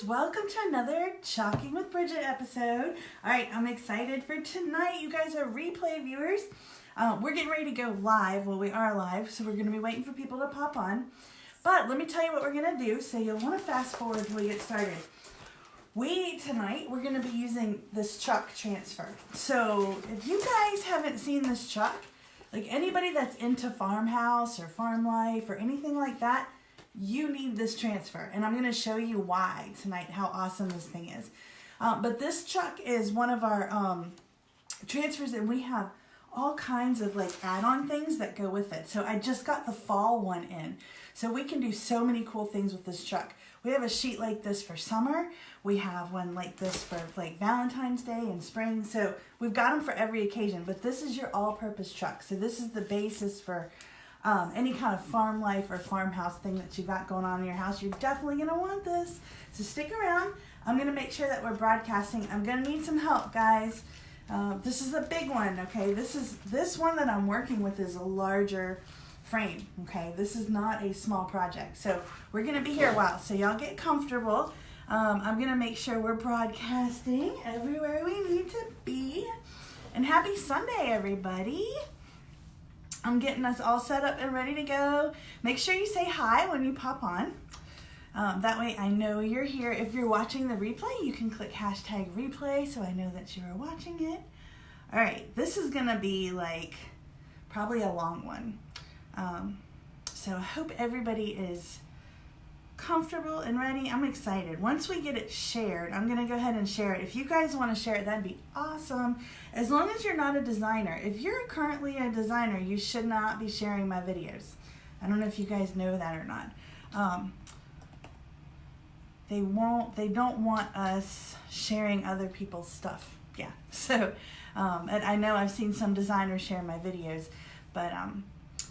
guys, welcome to another Chalking with Bridgette episode. Alright, I'm excited for tonight. You guys are replay viewers. We're getting ready to go live. Well, we are live, so we're going to be waiting for people to pop on. But let me tell you what we're going to do, so you'll want to fast forward until we get started. Tonight, we're going to be using this chuck transfer. So, if you guys haven't seen this chuck, like anybody that's into farmhouse or farm life or anything like that, you need this transfer, and I'm going to show you why tonight, how awesome this thing is. But this chuck is one of our transfers, and we have all kinds of like add-on things that go with it. So I just got the fall one in. So we can do so many cool things with this chuck. We have a sheet like this for summer. We have one like this for like Valentine's Day and spring. So we've got them for every occasion, but this is your all-purpose chuck. So this is the basis for any kind of farm life or farmhouse thing that you got going on in your house. You're definitely going to want this. So stick around. I'm going to make sure that we're broadcasting. I'm going to need some help, guys. This is a big one, okay? This one that I'm working with is a larger frame, okay? This is not a small project. So we're going to be here a while. So y'all get comfortable. I'm going to make sure we're broadcasting everywhere we need to be. And happy Sunday, everybody. I'm getting us all set up and ready to go. Make sure you say hi when you pop on. That way I know you're here. If you're watching the replay, you can click hashtag replay so I know that you are watching it. All right, this is gonna be like probably a long one. So I hope everybody is comfortable and ready. I'm excited. Once we get it shared, I'm gonna go ahead and share it. If you guys want to share it, that'd be awesome. As long as you're not a designer. If you're currently a designer, you should not be sharing my videos. I don't know if you guys know that or not. They don't want us sharing other people's stuff. Yeah. So, and I know I've seen some designers share my videos, but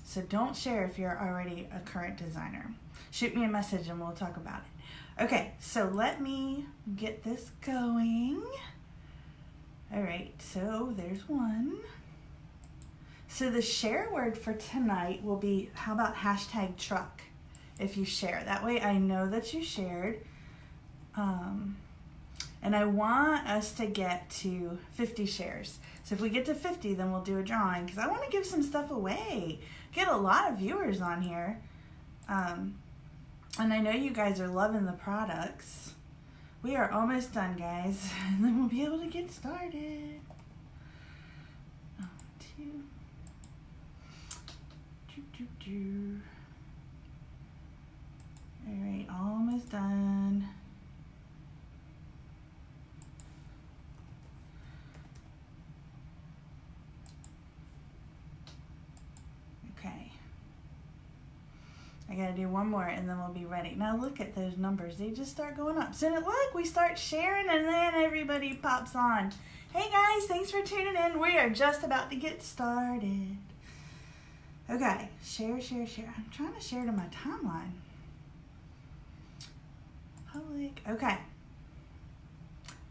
so don't share if you're already a current designer. Shoot me a message and we'll talk about it. Okay, so let me get this going. All right, so there's one. So the share word for tonight will be, how about hashtag truck if you share. That way I know that you shared. And I want us to get to 50 shares. So if we get to 50, then we'll do a drawing because I want to give some stuff away. Get a lot of viewers on here. And I know you guys are loving the products. We are almost done, guys. And then we'll be able to get started. All right, almost done. I gotta do one more and then we'll be ready. Now look at those numbers. They just start going up. So look, we start sharing and then everybody pops on. Hey guys, thanks for tuning in. We are just about to get started. Okay, share. I'm trying to share to my timeline. Public, okay.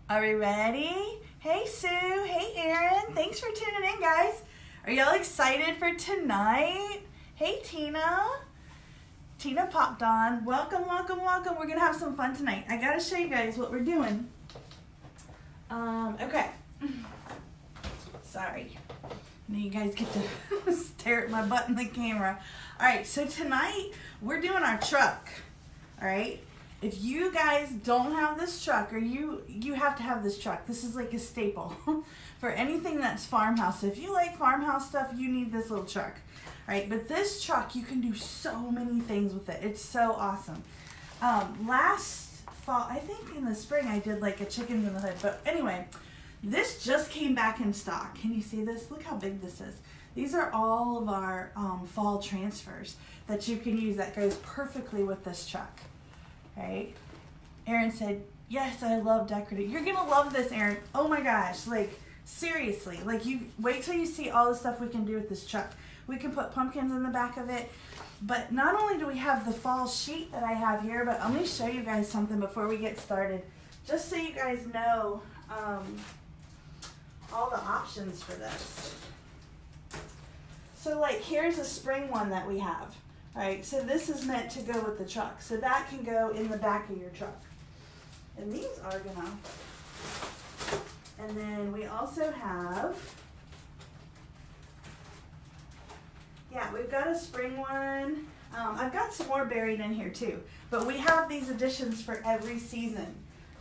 Are we ready? Hey Sue, hey Aaron. Thanks for tuning in, guys. Are y'all excited for tonight? Hey Tina. Tina popped on. Welcome. We're going to have some fun tonight. I got to show you guys what we're doing. Okay. Sorry. Now you guys get to stare at my butt in the camera. All right, so tonight we're doing our truck. All right. If you guys don't have this truck, or you have to have this truck. This is like a staple for anything that's farmhouse. So if you like farmhouse stuff, you need this little truck. Right, but this truck, you can do so many things with it. It's so awesome. Last fall, I think in the spring, I did like a chicken in the hood. But anyway, this just came back in stock. Can you see this? Look how big this is. These are all of our fall transfers that you can use that goes perfectly with this truck. Right? Aaron said, yes, I love decorative. You're going to love this, Aaron. Oh my gosh. Like, seriously. Like, you wait till you see all the stuff we can do with this truck. We can put pumpkins in the back of it. But not only do we have the fall sheet that I have here, but let me show you guys something before we get started. Just so you guys know all the options for this. So like here's a spring one that we have. All right, so this is meant to go with the truck. So that can go in the back of your truck. And these are gonna, and then we also have, yeah, we've got a spring one. I've got some more buried in here too, but we have these additions for every season.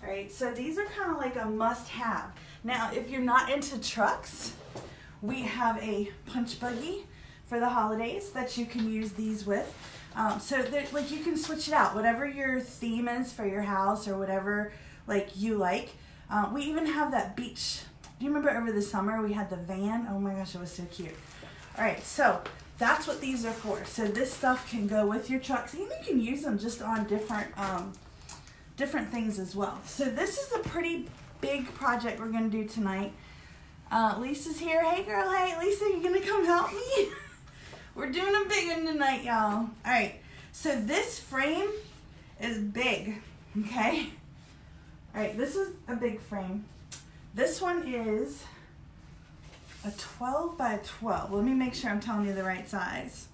All right, so these are kind of like a must-have. Now, if you're not into trucks, we have a punch buggy for the holidays that you can use these with. So like you can switch it out, whatever your theme is for your house or whatever like you like. We even have that beach. Do you remember over the summer we had the van? Oh my gosh, it was so cute. All right, so that's what these are for. So this stuff can go with your trucks. Even you can use them just on different things as well. So this is a pretty big project we're gonna do tonight. Lisa's here. Hey girl, hey Lisa, you gonna come help me? We're doing a big one tonight, y'all. All right, so this frame is big, okay? All right, this is a big frame. This one is a 12 by 12. Let me make sure I'm telling you the right size.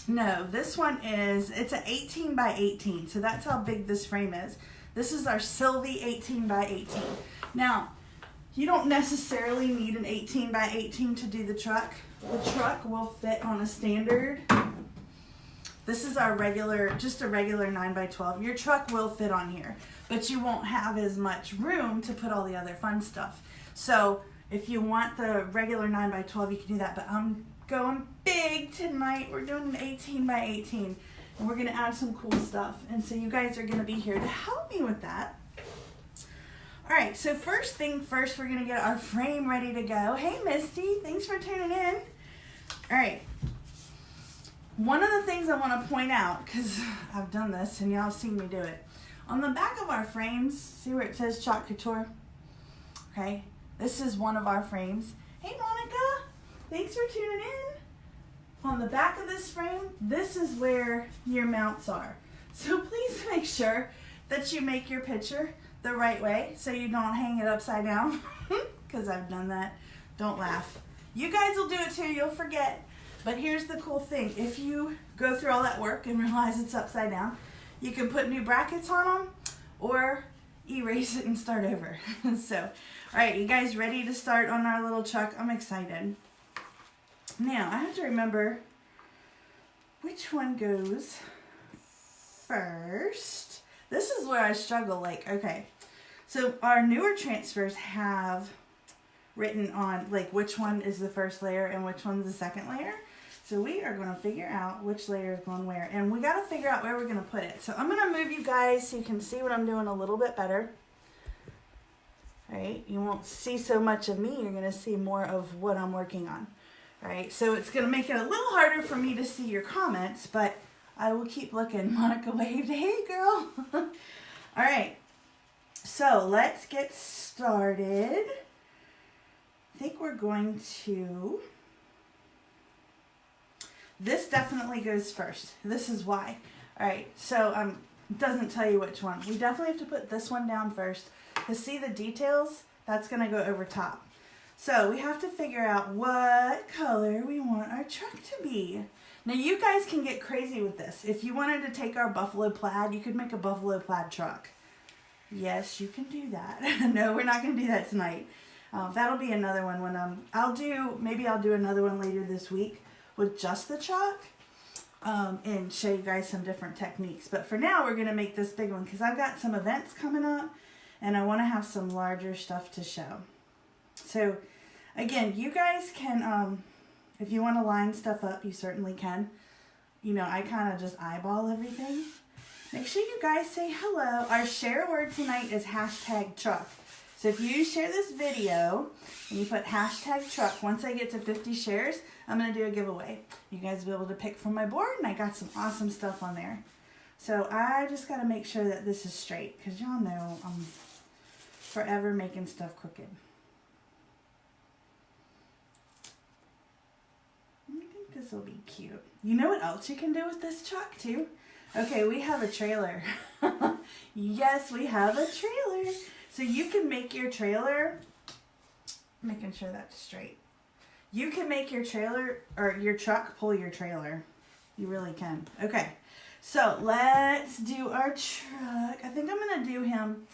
No, this one is, it's an 18 by 18, so that's how big this frame is. This is our Sylvie 18 by 18. Now, you don't necessarily need an 18 by 18 to do the truck. The truck will fit on a standard. This is our regular, just a regular 9 by 12. Your truck will fit on here, but you won't have as much room to put all the other fun stuff. So if you want the regular 9 by 12, you can do that, but I'm going big tonight. We're doing an 18 by 18, and we're gonna add some cool stuff. And so you guys are gonna be here to help me with that. All right, so first thing first, we're gonna get our frame ready to go. Hey Misty, thanks for tuning in. All right, one of the things I wanna point out, because I've done this and y'all have seen me do it, on the back of our frames, see where it says Chalk Couture? Okay, this is one of our frames. Hey Monica, thanks for tuning in. On the back of this frame, this is where your mounts are. So please make sure that you make your picture the right way so you don't hang it upside down, because I've done that. Don't laugh. You guys will do it too, you'll forget. But here's the cool thing. If you go through all that work and realize it's upside down, you can put new brackets on them or erase it and start over. So, all right, you guys ready to start on our little truck? I'm excited. Now, I have to remember which one goes first. This is where I struggle, like, okay. So our newer transfers have written on, like, which one is the first layer and which one's the second layer. So we are going to figure out which layer is going where. And we got to figure out where we're going to put it. So I'm going to move you guys so you can see what I'm doing a little bit better. All right, you won't see so much of me. You're going to see more of what I'm working on. All right, so it's going to make it a little harder for me to see your comments, but I will keep looking. Monica waved, hey girl. All right, so let's get started. I think we're going to, this definitely goes first. This is why. All right, so it doesn't tell you which one. We definitely have to put this one down first. To see the details, that's going to go over top. So we have to figure out what color we want our truck to be. Now you guys can get crazy with this. If you wanted to take our buffalo plaid, you could make a buffalo plaid truck. Yes, you can do that. No, we're not going to do that tonight. That'll be another one when maybe I'll do another one later this week with just the chalk and show you guys some different techniques. But for now, we're going to make this big one because I've got some events coming up and I want to have some larger stuff to show. So again, you guys can, if you want to line stuff up, you certainly can. You know, I kind of just eyeball everything. Make sure you guys say hello. Our share word tonight is #truck. So if you share this video and you put #truck, once I get to 50 shares, I'm going to do a giveaway. You guys will be able to pick from my board, and I got some awesome stuff on there. So I just got to make sure that this is straight, because y'all know I'm forever making stuff crooked. I think this will be cute. You know what else you can do with this chalk too? Okay, we have a trailer. Yes, we have a trailer. So you can make your trailer, making sure that's straight. You can make your trailer, or your truck pull your trailer. You really can. Okay, so let's do our truck. I think I'm going to do him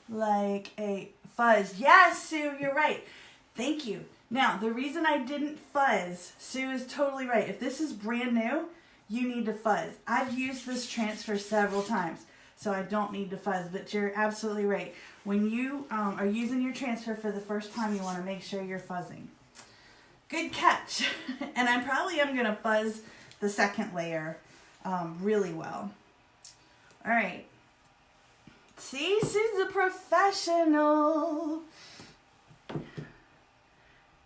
like a fuzz. Yes, Sue, you're right. Thank you. Now, the reason I didn't fuzz, Sue is totally right. If this is brand new, you need to fuzz. I've used this transfer several times, so I don't need to fuzz, but you're absolutely right. When you are using your transfer for the first time, you want to make sure you're fuzzing. Good catch. And I probably am going to fuzz the second layer really well. All right. See, Sue's a professional.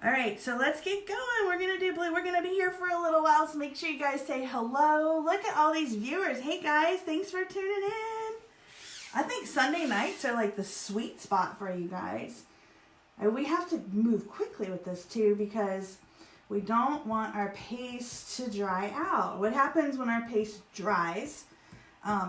All right, so let's get going. We're going to do blue. We're going to be here for a little while, so make sure you guys say hello. Look at all these viewers. Hey, guys, thanks for tuning in. I think Sunday nights are like the sweet spot for you guys. And we have to move quickly with this, too, because we don't want our paste to dry out. What happens when our paste dries,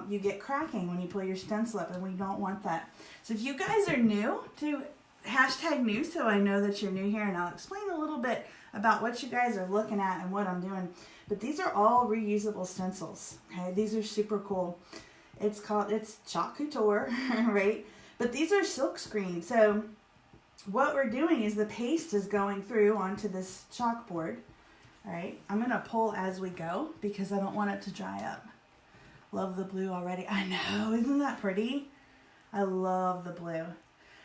you get cracking when you pull your stencil up, and we don't want that. So if you guys are new to hashtag new, so I know that you're new here, and I'll explain a little bit about what you guys are looking at and what I'm doing. But these are all reusable stencils. Okay, these are super cool. It's Chalk Couture, right? But these are silk screen. So what we're doing is the paste is going through onto this chalkboard. All right, I'm gonna pull as we go because I don't want it to dry up. Love the blue already. I know, isn't that pretty? I love the blue.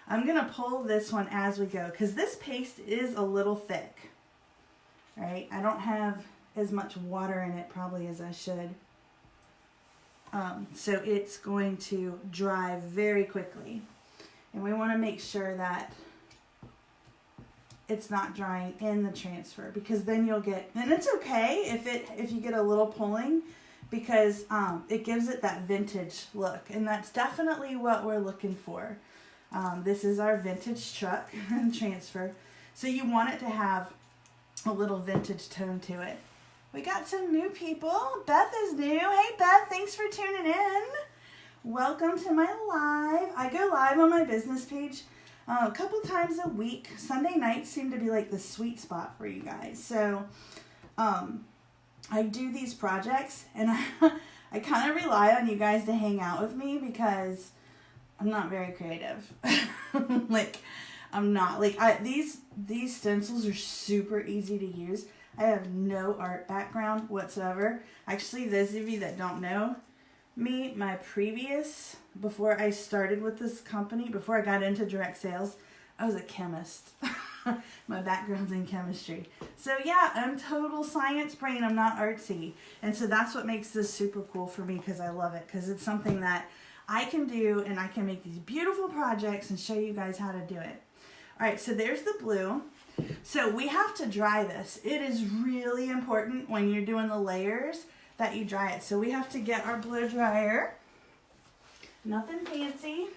I'm going to pull this one as we go because this paste is a little thick, right? I don't have as much water in it probably as I should. So it's going to dry very quickly. And we want to make sure that it's not drying in the transfer because then you'll get, and it's okay if you get a little pulling because it gives it that vintage look. And that's definitely what we're looking for. This is our vintage truck transfer. So you want it to have a little vintage tone to it. We got some new people. Beth is new. Hey Beth, thanks for tuning in. Welcome to my live. I go live on my business page a couple times a week. Sunday nights seem to be like the sweet spot for you guys. So I do these projects and I kind of rely on you guys to hang out with me because I'm not very creative. I'm not. These stencils are super easy to use. I have no art background whatsoever. Actually, those of you that don't know me, before I started with this company, before I got into direct sales, I was a chemist. My background's in chemistry. So yeah, I'm total science brain. I'm not artsy. And so that's what makes this super cool for me because I love it. Because it's something that I can do and I can make these beautiful projects and show you guys how to do it. All right, so there's the blue. So we have to dry this. It is really important when you're doing the layers that you dry it. So we have to get our blow dryer. Nothing fancy.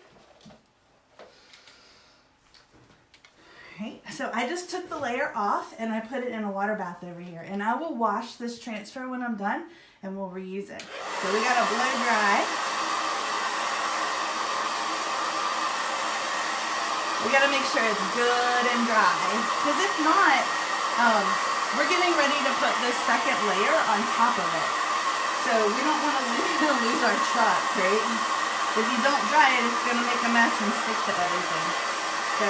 Right, so I just took the layer off and I put it in a water bath over here. And I will wash this transfer when I'm done and we'll reuse it. So we got to blow dry. We got to make sure it's good and dry. Because if not, we're getting ready to put this second layer on top of it. So we don't want to lose our truck, right? If you don't dry it, it's going to make a mess and stick to everything. So...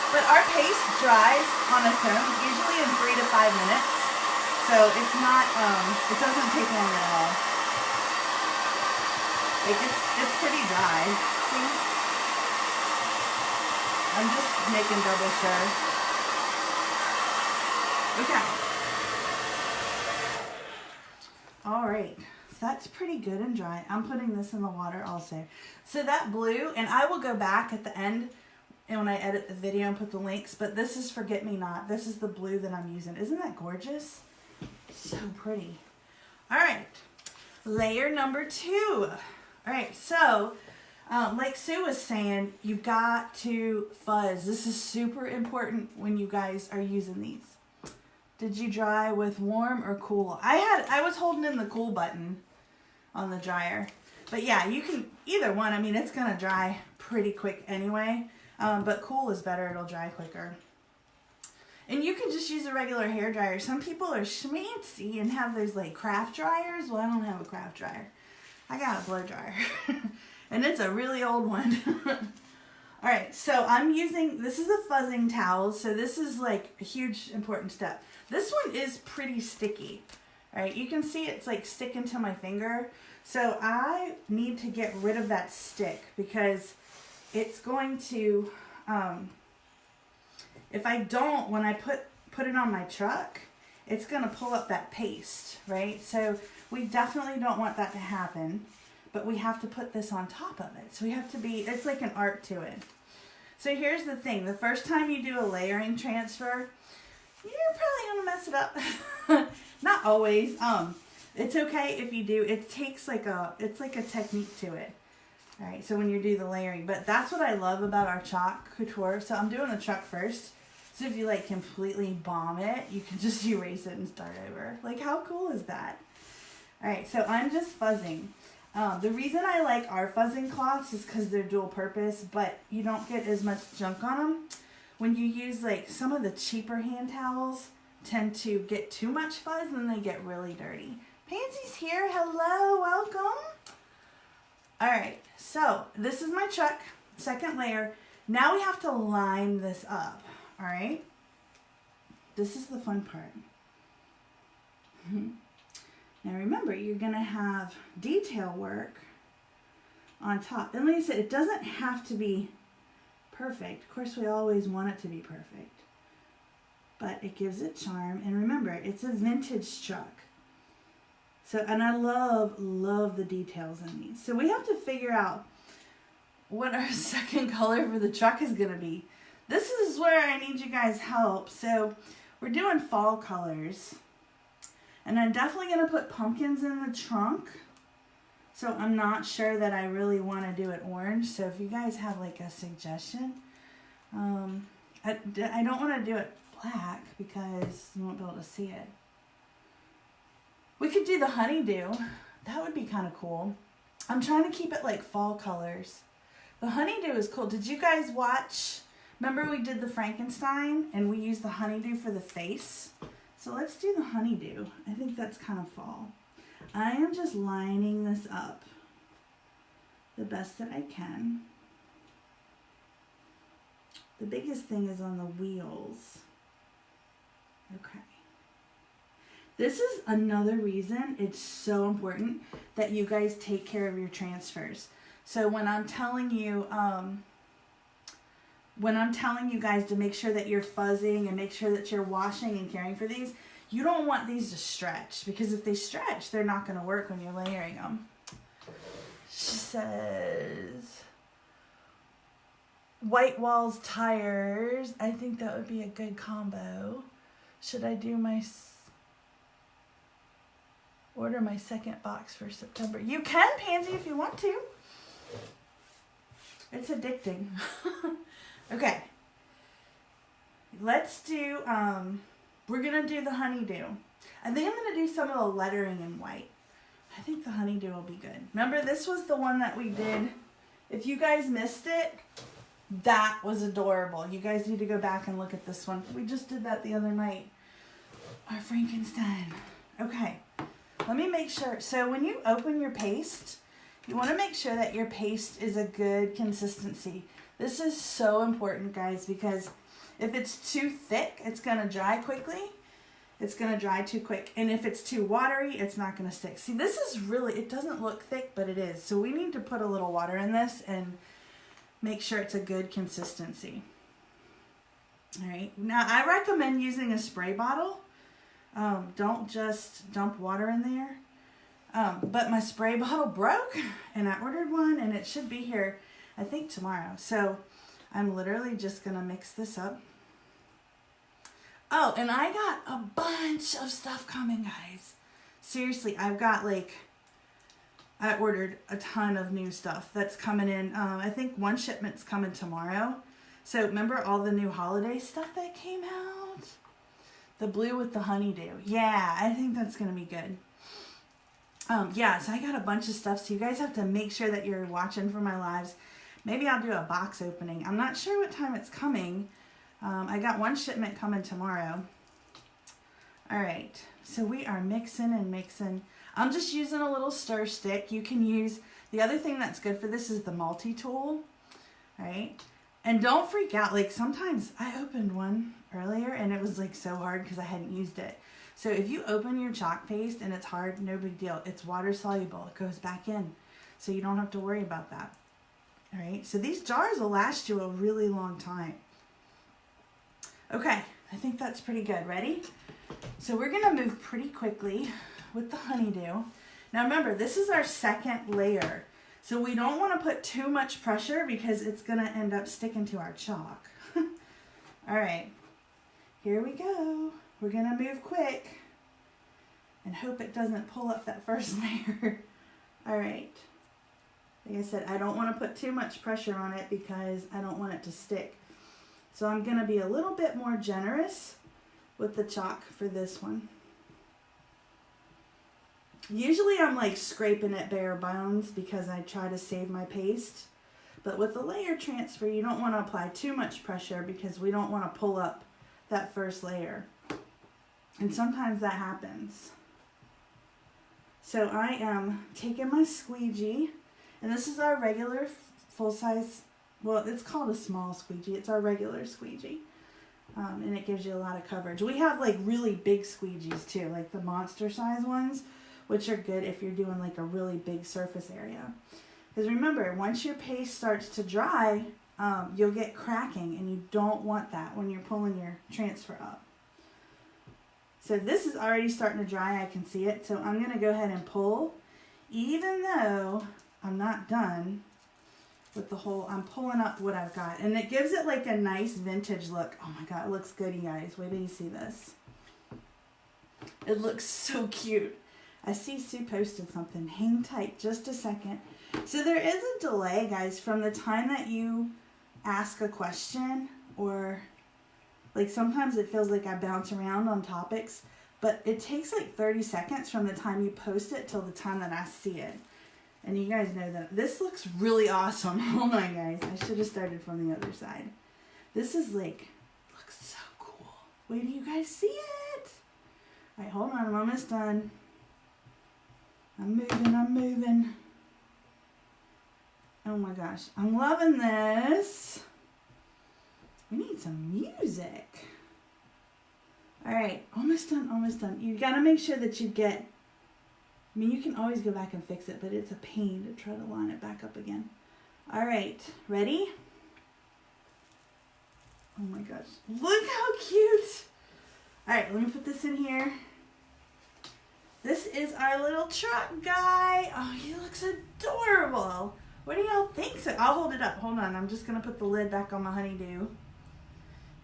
But our paste dries on its own, usually in 3 to 5 minutes. So it's not, it doesn't take long at all. Like it's pretty dry. See? I'm just making double sure. Okay. All right. So that's pretty good and dry. I'm putting this in the water also. So that blue, and I will go back at the end and when I edit the video and put the links, but this is Forget Me Not. This is the blue that I'm using. Isn't that gorgeous? So pretty. All right, layer number 2. All right, so like Sue was saying, you've got to fuzz. This is super important when you guys are using these. Did you dry with warm or cool? I was holding in the cool button on the dryer. But yeah, you can, either one. I mean, it's gonna dry pretty quick anyway. But cool is better, it'll dry quicker. And you can just use a regular hair dryer. Some people are schmancy and have those like craft dryers. Well, I don't have a craft dryer. I got a blow dryer. And it's a really old one. All right, so I'm using, this is a fuzzing towel, so this is like a huge important step. This one is pretty sticky. All right, you can see it's like sticking to my finger. So I need to get rid of that stick because it's going to, if I don't, when I put it on my truck, it's going to pull up that paste, right? So we definitely don't want that to happen, but we have to put this on top of it. So we have to be, it's like an art to it. So here's the thing. The first time you do a layering transfer, you're probably going to mess it up. Not always. It's okay if you do. It takes it's like a technique to it. All right, so when you do the layering. But that's what I love about our chalk couture. So I'm doing the truck first. So if you like completely bomb it, you can just erase it and start over. Like, how cool is that? All right, so I'm just fuzzing. The reason I like our fuzzing cloths is because they're dual purpose, but you don't get as much junk on them. When you use like some of the cheaper hand towels tend to get too much fuzz and they get really dirty. Pansy's here. Hello, welcome. All right, so this is my truck, second layer. Now we have to line this up, all right? This is the fun part. Now remember, you're gonna have detail work on top. And like I said, it doesn't have to be perfect. Of course, we always want it to be perfect. But it gives it charm. And remember, it's a vintage truck. So, and I love the details in these. So we have to figure out what our second color for the truck is gonna be. This is where I need you guys' help. So we're doing fall colors. And I'm definitely going to put pumpkins in the trunk. So I'm not sure that I really want to do it orange. So if you guys have like a suggestion, I don't want to do it black because you won't be able to see it. We could do the honeydew. That would be kind of cool. I'm trying to keep it like fall colors. The honeydew is cool. Did you guys watch? Remember we did the Frankenstein and we used the honeydew for the face? So let's do the honeydew. I think that's kind of fall. I am just lining this up the best that I can. The biggest thing is on the wheels. Okay. This is another reason it's so important that you guys take care of your transfers. So when I'm telling you, guys to make sure that you're fuzzing and make sure that you're washing and caring for these, you don't want these to stretch because if they stretch, they're not going to work when you're layering them. She says, white walls, tires. I think that would be a good combo. Should I do order my second box for September? You can, Pansy, if you want to. It's addicting. Okay. Let's do, we're going to do the honeydew. I think I'm going to do some of the lettering in white. I think the honeydew will be good. Remember, this was the one that we did. If you guys missed it, that was adorable. You guys need to go back and look at this one. We just did that the other night. Our Frankenstein. Okay. Let me make sure. So when you open your paste, you want to make sure that your paste is a good consistency. This is so important, guys, because if it's too thick, it's going to dry quickly. It's going to dry too quick. And if it's too watery, it's not going to stick. See, this is really, it doesn't look thick, but it is. So we need to put a little water in this and make sure it's a good consistency. All right. Now, I recommend using a spray bottle. Don't just dump water in there. But my spray bottle broke, and I ordered one, and it should be here, I think, tomorrow. So I'm literally just going to mix this up. Oh, and I got a bunch of stuff coming, guys. Seriously, I've got I ordered a ton of new stuff that's coming in. I think one shipment's coming tomorrow. So remember all the new holiday stuff that came out? The blue with the honeydew. Yeah, I think that's going to be good. Yeah, so I got a bunch of stuff. So you guys have to make sure that you're watching for my lives. Maybe I'll do a box opening. I'm not sure what time it's coming. I got one shipment coming tomorrow. All right, so we are mixing and mixing. I'm just using a little stir stick. You can use The other thing that's good for this is the multi-tool, right? And don't freak out. Like sometimes I opened one earlier and it was like so hard because I hadn't used it. So if you open your chalk paste and it's hard, no big deal. It's water soluble. It goes back in. So you don't have to worry about that. All right. So these jars will last you a really long time. Okay. I think that's pretty good. Ready? So we're going to move pretty quickly with the honeydew. Now remember, this is our second layer. So we don't want to put too much pressure because it's going to end up sticking to our chalk. All right. Here we go. We're going to move quick and hope it doesn't pull up that first layer. All right. Like I said, I don't want to put too much pressure on it because I don't want it to stick. So I'm going to be a little bit more generous with the chalk for this one. Usually I'm like scraping it bare bones because I try to save my paste. But with the layer transfer, you don't want to apply too much pressure because we don't want to pull up that first layer. And sometimes that happens. So I am taking my squeegee, and this is our regular full-size, well, it's called a small squeegee. It's our regular squeegee. And it gives you a lot of coverage. We have like really big squeegees too, like the monster size ones, which are good if you're doing like a really big surface area. Because remember, once your paste starts to dry, you'll get cracking, and you don't want that when you're pulling your transfer up. So this is already starting to dry, I can see it. So I'm going to go ahead and pull, even though I'm not done with the whole, I'm pulling up what I've got. And it gives it like a nice vintage look. Oh my God, it looks good, you guys. Wait till you see this. It looks so cute. I see Sue posted something. Hang tight just a second. So there is a delay, guys, from the time that you ask a question, or like sometimes it feels like I bounce around on topics, but it takes like 30 seconds from the time you post it till the time that I see it. And you guys know that this looks really awesome. Hold on, guys. I should have started from the other side. This is like, looks so cool. Wait till you guys see it. All right, hold on. I'm almost done. I'm moving. Oh my gosh. I'm loving this. We need some music. All right, almost done. You gotta make sure that you get, I mean, you can always go back and fix it, but it's a pain to try to line it back up again. All right, ready? Oh my gosh, look how cute. All right, let me put this in here. This is our little truck guy. Oh, he looks adorable. What do y'all think? So I'll hold it up. Hold on, I'm just gonna put the lid back on my honeydew.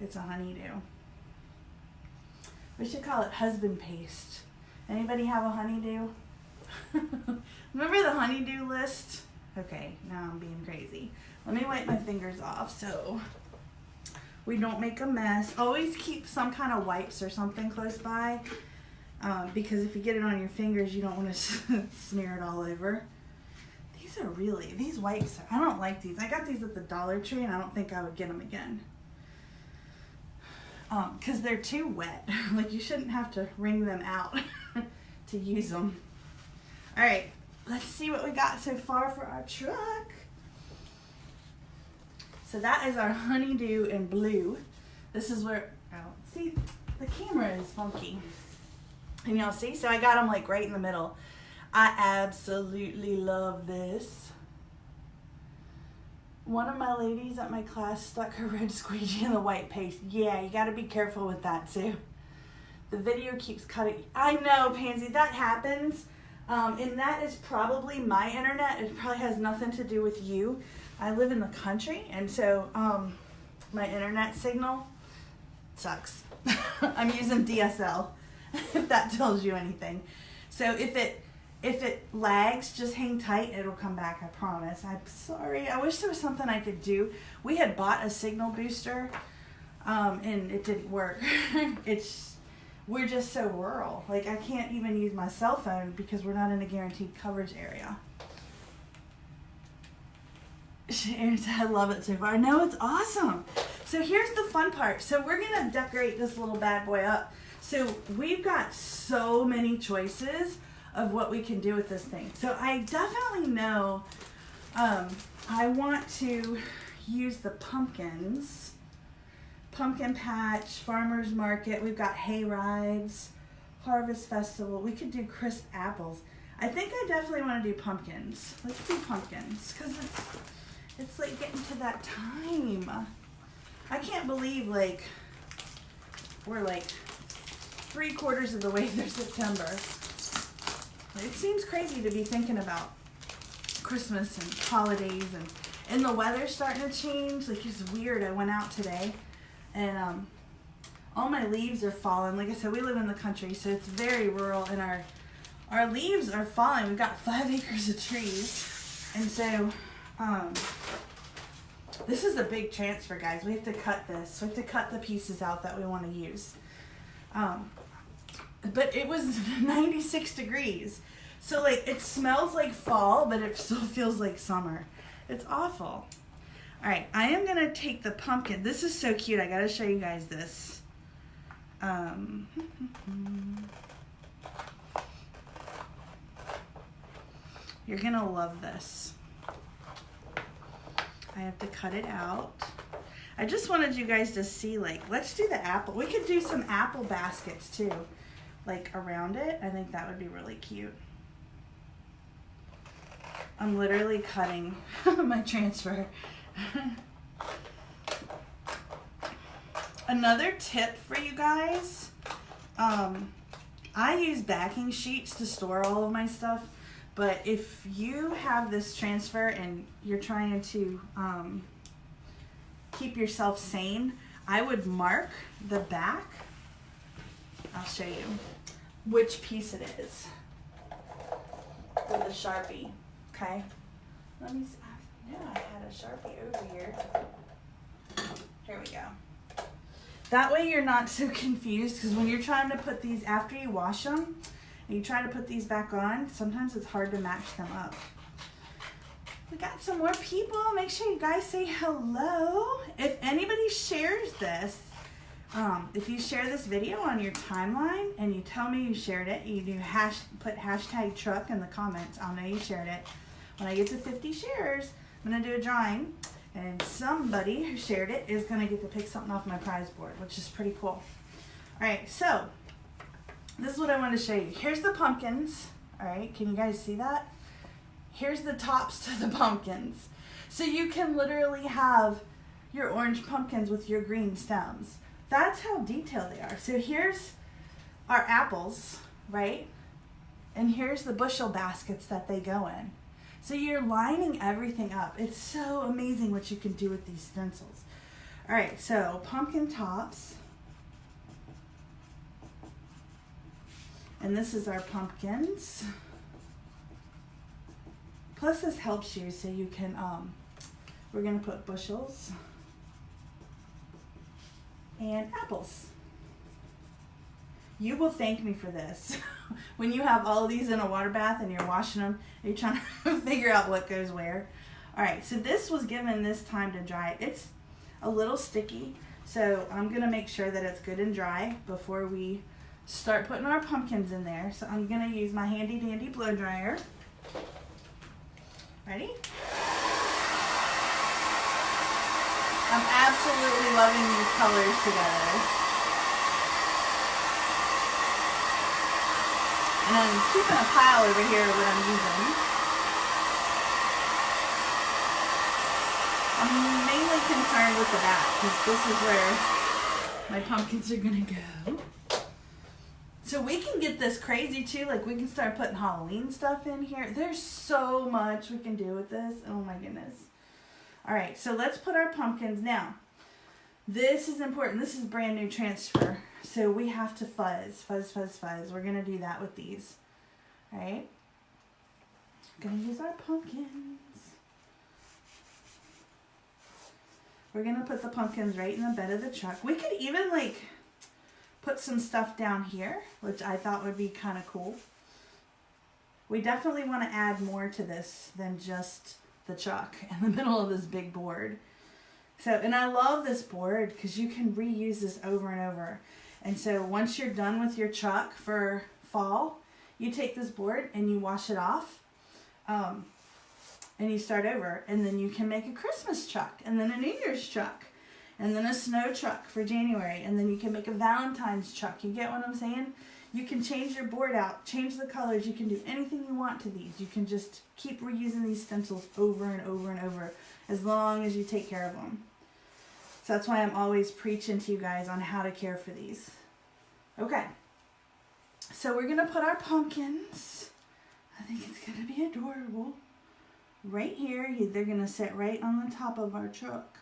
It's a honeydew. We should call it husband paste. Anybody have a honeydew? Remember the honeydew list? Okay, now I'm being crazy. Let me wipe my fingers off so we don't make a mess. Always keep some kind of wipes or something close by, because if you get it on your fingers, you don't want to smear it all over. These wipes, I don't like these. I got these at the Dollar Tree and I don't think I would get them again. Because they're too wet. Like, you shouldn't have to wring them out to use them. All right, let's see what we got so far for our truck. So that is our honeydew in blue. This is where, oh, see, the camera is funky. And y'all see, so I got them like right in the middle. I absolutely love this. One of my ladies at my class stuck her red squeegee in the white paste. Yeah, you got to be careful with that too. The video keeps cutting. I know, Pansy, that happens. And that is probably my internet. It probably has nothing to do with you. I live in the country, and so my internet signal sucks. I'm using DSL, if that tells you anything. So if it lags, just hang tight. It'll come back, I promise. I'm sorry. I wish there was something I could do. We had bought a signal booster, and it didn't work. We're just so rural. Like, I can't even use my cell phone because we're not in a guaranteed coverage area. I love it so far. No, it's awesome. So here's the fun part. So we're going to decorate this little bad boy up. So we've got so many choices of what we can do with this thing. So I definitely know I want to use the pumpkins. Pumpkin patch, farmer's market. We've got hay rides, harvest festival. We could do crisp apples. I think I definitely want to do pumpkins. Let's do pumpkins because it's like getting to that time. I can't believe like we're like 3/4 of the way through September. It seems crazy to be thinking about Christmas and holidays, and the weather's starting to change. Like, it's weird. I went out today and all my leaves are falling. Like I said, we live in the country, so it's very rural, and our leaves are falling. We've got 5 acres of trees, and so this is a big transfer, guys. We have to cut this. We have to cut the pieces out that we want to use. But it was 96 degrees. So, like, it smells like fall, but it still feels like summer. It's awful. All right, I am going to take the pumpkin. This is so cute. I got to show you guys this. You're going to love this. I have to cut it out. I just wanted you guys to see, like, let's do the apple. We could do some apple baskets, too, like, around it. I think that would be really cute. I'm literally cutting my transfer. Another tip for you guys, I use backing sheets to store all of my stuff, but if you have this transfer and you're trying to keep yourself sane, I would mark the back. I'll show you which piece it is with a Sharpie. Okay, let me see. I knew I had a Sharpie over here. Here we go. That way you're not so confused, because when you're trying to put these, after you wash them, and you try to put these back on, sometimes it's hard to match them up. We got some more people. Make sure you guys say hello. If anybody shares this, if you share this video on your timeline and you tell me you shared it, you do put hashtag truck in the comments. I'll know you shared it. When I get to 50 shares, I'm going to do a drawing, and somebody who shared it is going to get to pick something off my prize board, which is pretty cool. All right, so this is what I want to show you. Here's the pumpkins. All right, can you guys see that? Here's the tops to the pumpkins. So you can literally have your orange pumpkins with your green stems. That's how detailed they are. So here's our apples, right? And here's the bushel baskets that they go in. So you're lining everything up. It's so amazing what you can do with these stencils. All right, so pumpkin tops. And this is our pumpkins. Plus this helps you so you can, we're gonna put bushels and apples. You will thank me for this. When you have all of these in a water bath and you're washing them, and you're trying to figure out what goes where. All right, so this was given this time to dry. It's a little sticky, so I'm gonna make sure that it's good and dry before we start putting our pumpkins in there. So I'm gonna use my handy dandy blow dryer. Ready? I'm absolutely loving these colors together. And I'm keeping a pile over here of what I'm using. I'm mainly concerned with the back, because this is where my pumpkins are gonna go. So we can get this crazy too, like we can start putting Halloween stuff in here. There's so much we can do with this. Oh my goodness. All right, so let's put our pumpkins. Now, this is important. This is brand new transfer. So we have to fuzz. We're going to do that with these. All right. Going to use our pumpkins. We're going to put the pumpkins right in the bed of the truck. We could even like put some stuff down here, which I thought would be kind of cool. We definitely want to add more to this than just the truck in the middle of this big board. So, and I love this board because you can reuse this over and over. And so once you're done with your truck for fall, you take this board and you wash it off, and you start over, and then you can make a Christmas truck, and then a New Year's truck, and then a snow truck for January, and then you can make a Valentine's truck. You get what I'm saying? You can change your board out, change the colors. You can do anything you want to these. You can just keep reusing these stencils over and over and over as long as you take care of them. So that's why I'm always preaching to you guys on how to care for these. Okay. So we're going to put our pumpkins, I think it's going to be adorable, right here. They're going to sit right on the top of our truck.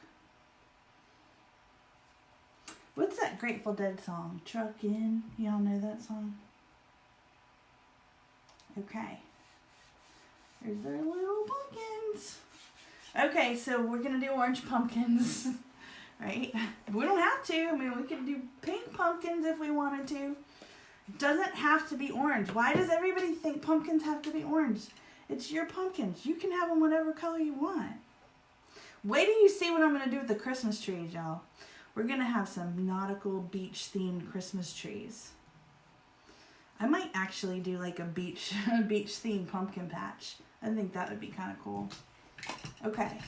What's that Grateful Dead song? Truckin'. Y'all know that song? Okay. There's their little pumpkins. Okay, so we're going to do orange pumpkins. Right? We don't have to. I mean, we could do pink pumpkins if we wanted to. It doesn't have to be orange. Why does everybody think pumpkins have to be orange? It's your pumpkins. You can have them whatever color you want. Wait till you see what I'm going to do with the Christmas trees, y'all. We're going to have some nautical beach-themed Christmas trees. I might actually do like a beach-themed pumpkin patch. I think that would be kind of cool. Okay.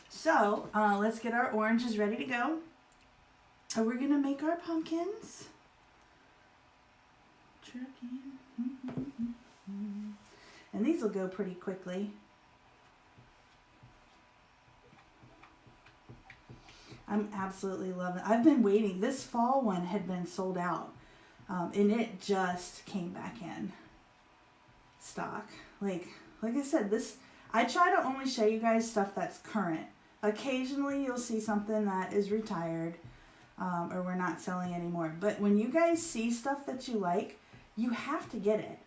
So, let's get our oranges ready to go. And we're going to make our pumpkins. And these will go pretty quickly. I'm absolutely loving it. I've been waiting. This fall one had been sold out. And it just came back in stock. Like I said, I try to only show you guys stuff that's current. Occasionally you'll see something that is retired or we're not selling anymore. But when you guys see stuff that you like, you have to get it.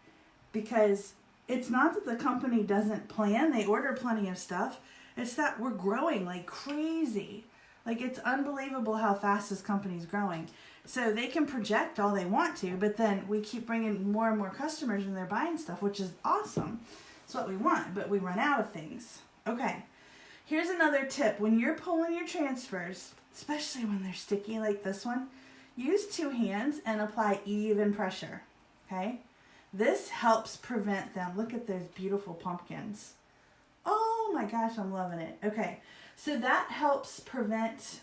Because it's not that the company doesn't plan. They order plenty of stuff. It's that we're growing like crazy. Like, it's unbelievable how fast this company's growing. So they can project all they want to, but then we keep bringing more and more customers and they're buying stuff, which is awesome. It's what we want, but we run out of things. Okay, here's another tip. When you're pulling your transfers, especially when they're sticky like this one, use 2 hands and apply even pressure, okay? This helps prevent them. Look at those beautiful pumpkins. Oh my gosh, I'm loving it. Okay. So that helps prevent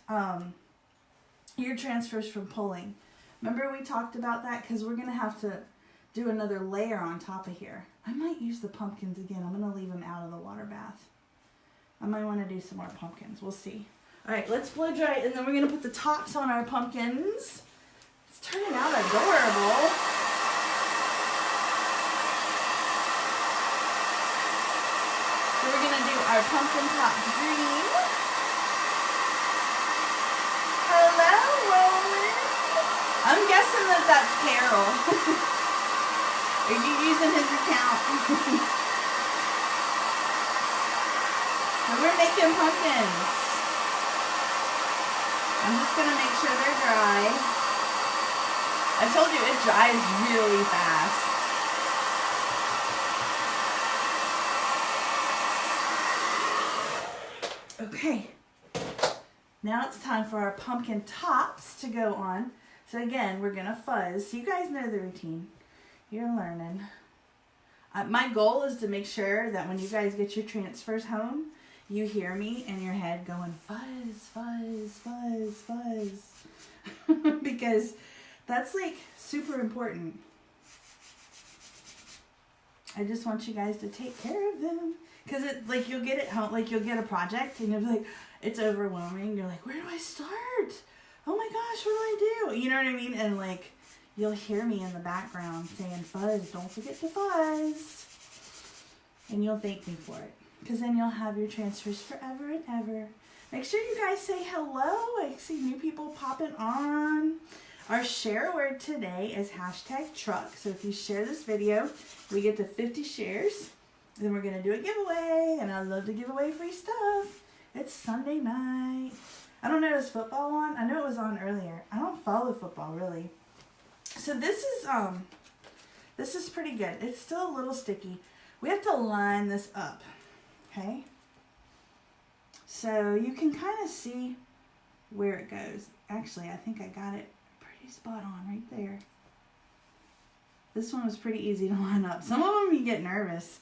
your transfers from pulling. Remember we talked about that? Because we're going to have to do another layer on top of here. I might use the pumpkins again. I'm going to leave them out of the water bath. I might want to do some more pumpkins. We'll see. All right, let's blow dry it, and then we're going to put the tops on our pumpkins. It's turning out adorable. So we're going to do our pumpkin top green. Hello, Roland. I'm guessing that that's Carol. Are you using his account? And we're making pumpkins. I'm just going to make sure they're dry. I told you it dries really fast. Okay. Now it's time for our pumpkin tops to go on. So again, we're going to fuzz. So you guys know the routine. You're learning. My goal is to make sure that when you guys get your transfers home, you hear me in your head going fuzz, fuzz, fuzz, fuzz. Because that's like super important. I just want you guys to take care of them. Because like you'll get it home, like you'll get a project and you'll be like, it's overwhelming. You're like, where do I start? Oh my gosh, what do I do? You know what I mean? And like, you'll hear me in the background saying, fuzz, don't forget to fuzz. And you'll thank me for it. Because then you'll have your transfers forever and ever. Make sure you guys say hello. I see new people popping on. Our share word today is #truck. So if you share this video, we get to 50 shares. Then we're going to do a giveaway. And I love to give away free stuff. It's Sunday night. I don't know, is football on? I know it was on earlier. I don't follow football really. So this is pretty good. It's still a little sticky. We have to line this up. Okay? So you can kind of see where it goes. Actually, I think I got it pretty spot on right there. This one was pretty easy to line up. Some of them you get nervous.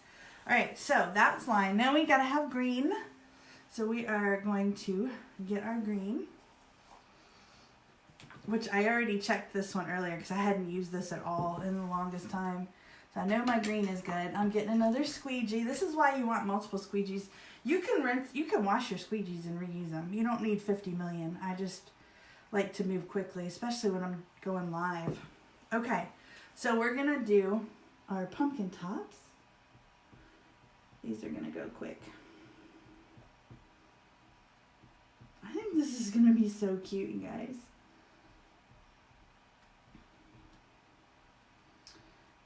All right, so that's lined. Now we gotta have green. So we are going to get our green, which I already checked this one earlier because I hadn't used this at all in the longest time. So I know my green is good. I'm getting another squeegee. This is why you want multiple squeegees. You can wash your squeegees and reuse them. You don't need 50 million. I just like to move quickly, especially when I'm going live. Okay, so we're gonna do our pumpkin tops. These are gonna go quick. I think this is gonna be so cute, you guys.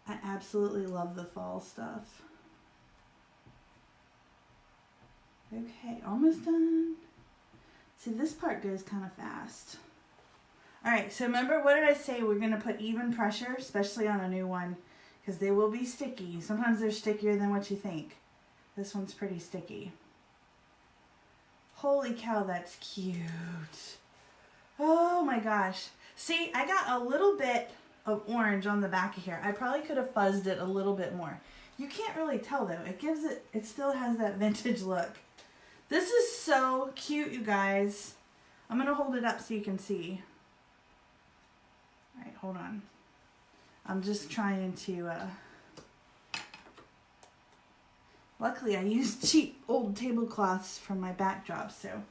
I absolutely love the fall stuff. Okay, almost done. See, this part goes kind of fast. All right, so remember, what did I say? We're gonna put even pressure, especially on a new one, because they will be sticky. Sometimes they're stickier than what you think. This one's pretty sticky. Holy cow, that's cute. Oh my gosh. See, I got a little bit of orange on the back of here. I probably could have fuzzed it a little bit more. You can't really tell though. It still has that vintage look. This is so cute, you guys. I'm gonna hold it up so you can see. All right, hold on. I'm just trying to, luckily I used cheap old tablecloths from my backdrop, so.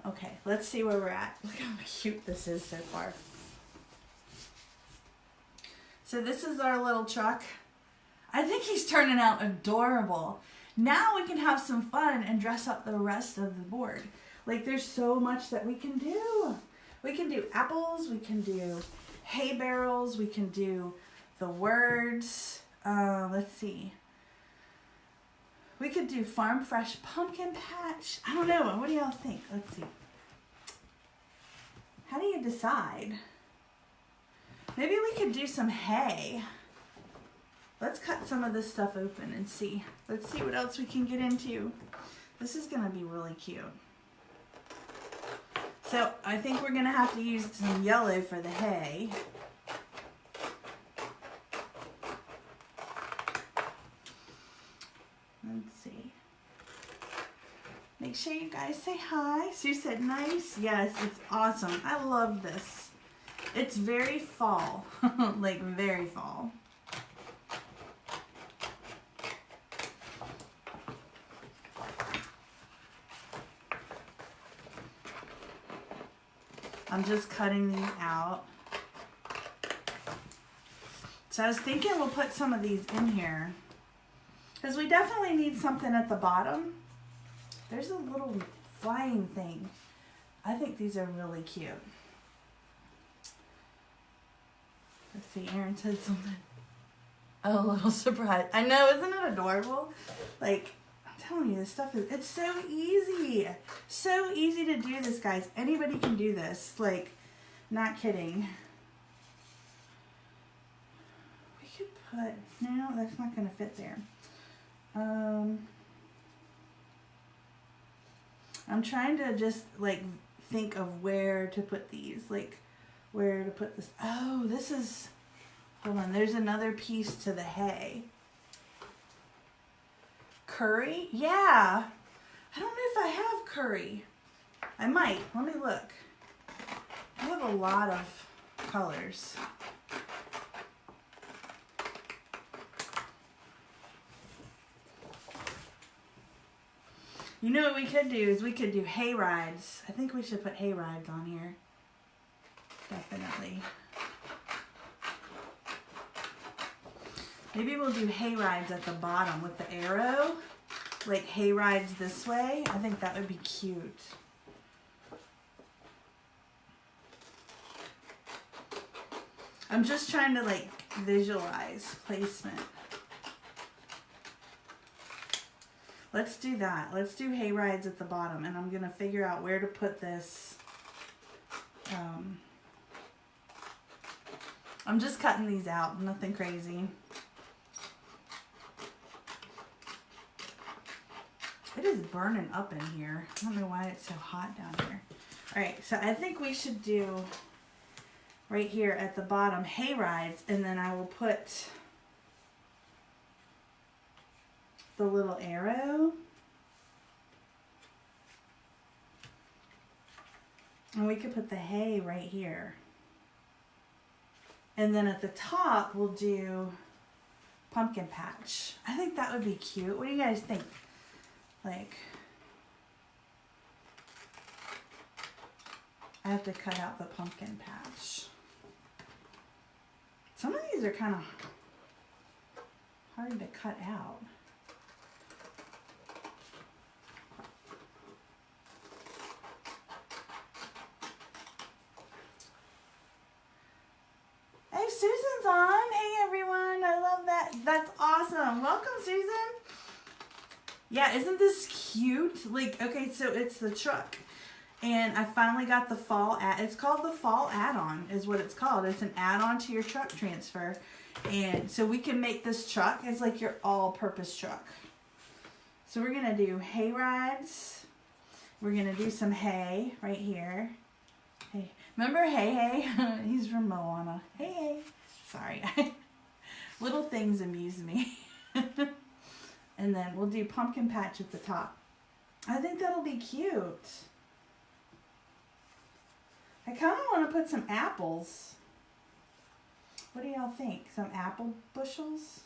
Okay, let's see where we're at. Look how cute this is so far. So this is our little truck. I think he's turning out adorable. Now we can have some fun and dress up the rest of the board. Like, there's so much that we can do. We can do apples, we can do hay barrels, we can do the words. Let's see. We could do Farm Fresh Pumpkin Patch. I don't know. What do y'all think? Let's see. How do you decide? Maybe we could do some hay. Let's cut some of this stuff open and see. Let's see what else we can get into. This is gonna be really cute. So I think we're gonna have to use some yellow for the hay. Let's see. Make sure you guys say hi. Sue said nice. Yes, it's awesome. I love this. It's very fall, like very fall. I'm just cutting these out. So I was thinking we'll put some of these in here because we definitely need something at the bottom. There's a little flying thing. I think these are really cute. Let's see, Erin said something. Oh, a little surprise. I know, isn't it adorable? Like, I'm telling you, this stuff is, it's so easy. So easy to do this, guys. Anybody can do this. Like, not kidding. We could put, no, that's not going to fit there. I'm trying to just, like, think of where to put these. Like, where to put this. Oh, this is, hold on, there's another piece to the hay. Curry? Yeah. I don't know if I have curry. I might. Let me look. I have a lot of colors. You know what we could do is we could do hay rides. I think we should put hay rides on here. Definitely. Maybe we'll do hay rides at the bottom with the arrow. Like hay rides this way. I think that would be cute. I'm just trying to like visualize placement. Let's do that. Let's do hay rides at the bottom, and I'm gonna figure out where to put this. I'm just cutting these out, nothing crazy. It is burning up in here. I don't know why it's so hot down here. All right, so I think we should do right here at the bottom hay rides, and then I will put the little arrow. And we could put the hay right here. And then at the top, we'll do pumpkin patch. I think that would be cute. What do you guys think? Like, I have to cut out the pumpkin patch. Some of these are kind of hard to cut out. Hey, Susan's on. Hey, everyone. I love that. That's awesome. Welcome, Susan. Yeah, isn't this cute? Like, okay, so it's the truck. And I finally got the fall it's called the fall add-on is what it's called. It's an add-on to your truck transfer. And so we can make this truck as like your all-purpose truck. So we're going to do hay rides. We're going to do some hay right here. Hey, remember Hey? He's from Moana. Hey. Sorry. Little things amuse me. And then we'll do pumpkin patch at the top. I think that'll be cute. I kind of want to put some apples. What do y'all think? Some apple bushels?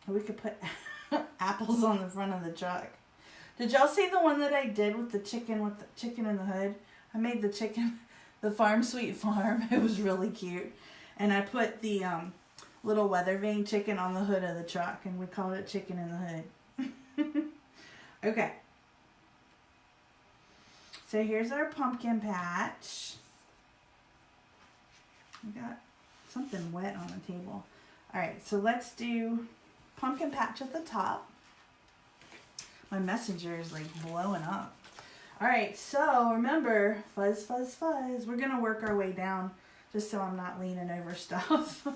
Or we could put apples on the front of the truck. Did y'all see the one that I did with the chicken in the hood? I made the chicken, the Farm Sweet Farm. It was really cute. And I put the little weather vane chicken on the hood of the truck, and we called it Chicken in the Hood. Okay. So here's our pumpkin patch. We got something wet on the table. All right, so let's do pumpkin patch at the top. My messenger is like blowing up. All right, so remember, fuzz, fuzz, fuzz. We're gonna work our way down just so I'm not leaning over stuff.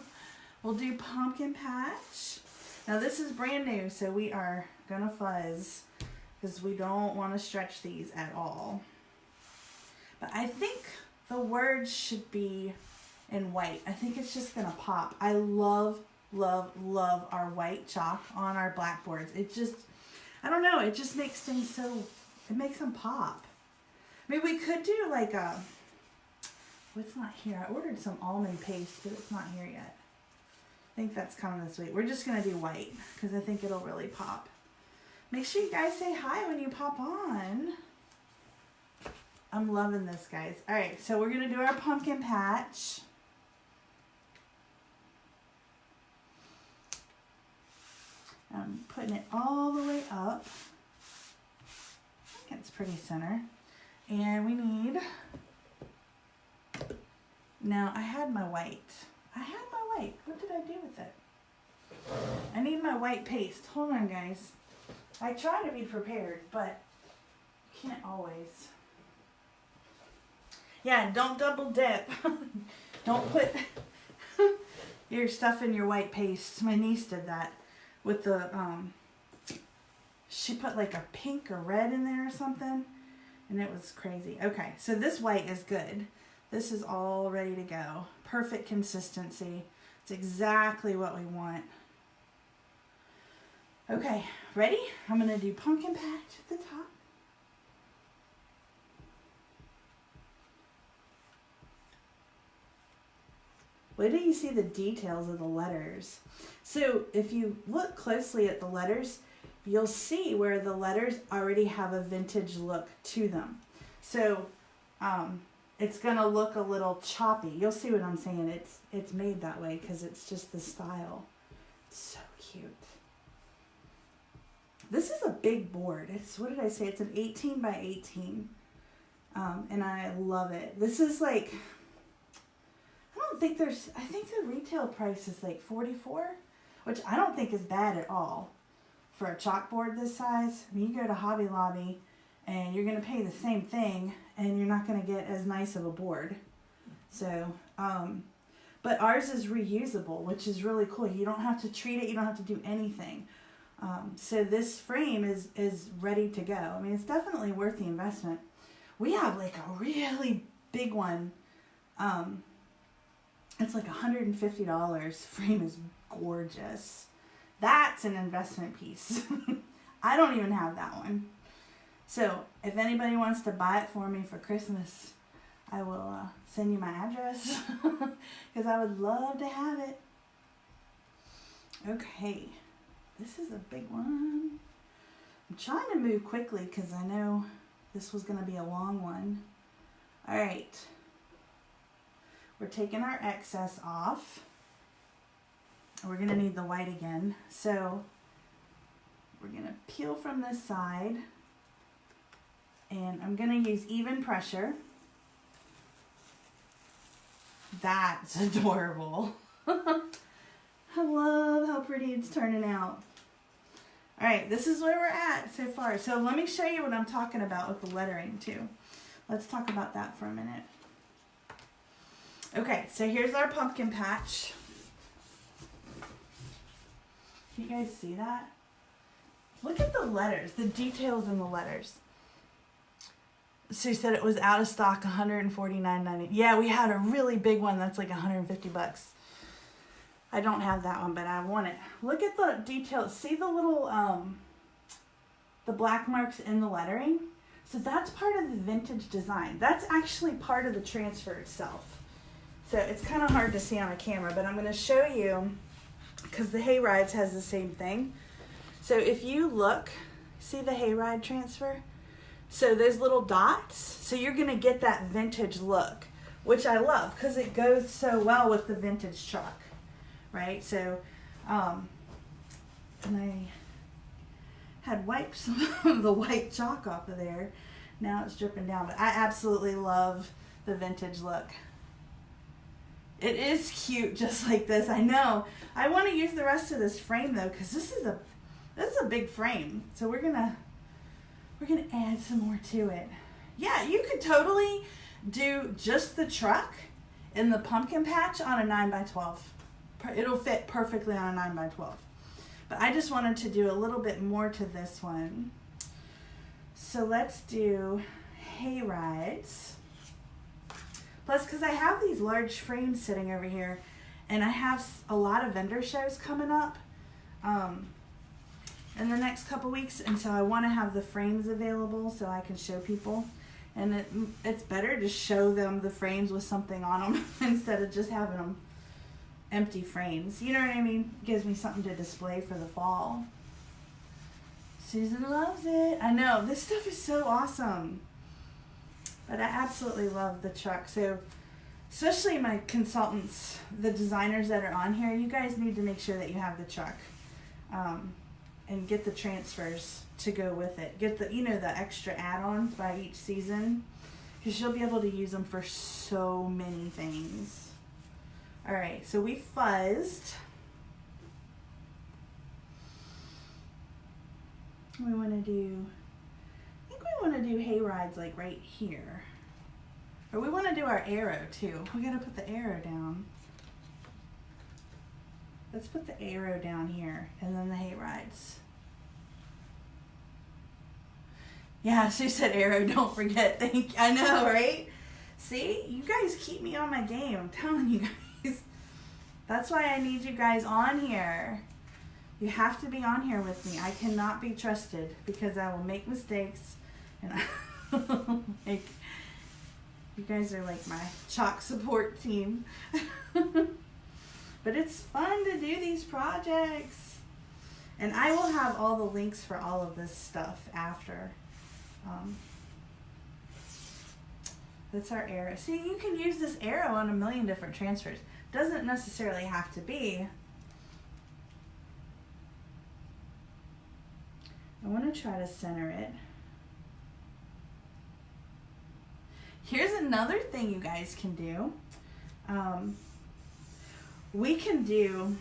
We'll do pumpkin patch. Now this is brand new, so we are gonna fuzz because we don't want to stretch these at all. But I think the words should be in white. I think it's just gonna pop. I love, love, love our white chalk on our blackboards. It just, I don't know, it just makes things so, it makes them pop. Maybe we could do like a, what's not here? I ordered some almond paste, but it's not here yet. I think that's coming this week. We're just gonna do white because I think it'll really pop. Make sure you guys say hi when you pop on. I'm loving this, guys. All right, so we're going to do our pumpkin patch. I'm putting it all the way up. I think it's pretty center. And we need, now I had my white. What did I do with it? I need my white paste. Hold on, guys. I try to be prepared, but can't always. Yeah, don't double dip. Don't put your stuff in your white paste. My niece did that with the, she put like a pink or red in there or something, and it was crazy. Okay, so this white is good. This is all ready to go. Perfect consistency. It's exactly what we want. Okay, ready? I'm gonna do pumpkin patch at the top. Wait till you see the details of the letters. So if you look closely at the letters, you'll see where the letters already have a vintage look to them. So it's gonna look a little choppy. You'll see what I'm saying. It's made that way because it's just the style. It's so cute. This is a big board. It's, what did I say? It's an 18 by 18. And I love it. This is like, I think the retail price is like $44, which I don't think is bad at all for a chalkboard this size. I mean, you go to Hobby Lobby and you're going to pay the same thing and you're not going to get as nice of a board. So, but ours is reusable, which is really cool. You don't have to treat it. You don't have to do anything. So this frame is ready to go. I mean, it's definitely worth the investment. We have like a really big one. It's like $150. Frame is gorgeous. That's an investment piece. I don't even have that one. So if anybody wants to buy it for me for Christmas, I will send you my address because I would love to have it. Okay, this is a big one. I'm trying to move quickly because I know this was going to be a long one. All right, we're taking our excess off. We're going to need the white again. So we're going to peel from this side, and I'm going to use even pressure. That's adorable. I love how pretty it's turning out. All right, this is where we're at so far. So let me show you what I'm talking about with the lettering too. Let's talk about that for a minute. Okay, so here's our pumpkin patch. Can you guys see that? Look at the letters, the details in the letters. She said it was out of stock, $149.90. Yeah, we had a really big one that's like $150. I don't have that one, but I want it. Look at the details. See the little, the black marks in the lettering? So that's part of the vintage design. That's actually part of the transfer itself. So it's kind of hard to see on a camera, but I'm going to show you because the Hayrides has the same thing. So if you look, see the Hayride transfer? So those little dots, so you're going to get that vintage look, which I love because it goes so well with the vintage chalk. Right, so, and I had wiped some of the white chalk off of there. Now it's dripping down, but I absolutely love the vintage look. It is cute, just like this. I know. I want to use the rest of this frame though, because this is a big frame. So we're gonna add some more to it. Yeah, you could totally do just the truck in the pumpkin patch on a 9x12. It'll fit perfectly on a 9x12. But I just wanted to do a little bit more to this one. So let's do Hayrides. Plus, because I have these large frames sitting over here, and I have a lot of vendor shows coming up in the next couple weeks, and so I want to have the frames available so I can show people. And it's better to show them the frames with something on them instead of just having them empty frames. You know what I mean? It gives me something to display for the fall. Susan loves it. I know, this stuff is so awesome. But I absolutely love the truck. So, especially my consultants, the designers that are on here, you guys need to make sure that you have the truck. And get the transfers to go with it. Get the, you know, the extra add-ons by each season. Because you'll be able to use them for so many things. Alright, so we fuzzed. We want to do, I think we want to do Hayrides like right here. Or we want to do our arrow too. We got to put the arrow down. Let's put the arrow down here and then the Hayrides. Yeah, Sue said arrow, don't forget. Thank you. I know, right? See, you guys keep me on my game. I'm telling you guys. That's why I need you guys on here. You have to be on here with me. I cannot be trusted because I will make mistakes. And like, you guys are like my chalk support team. But it's fun to do these projects. And I will have all the links for all of this stuff after. That's our arrow. See, you can use this arrow on a million different transfers. Doesn't necessarily have to be. I want to try to center it. Here's another thing you guys can do. We can do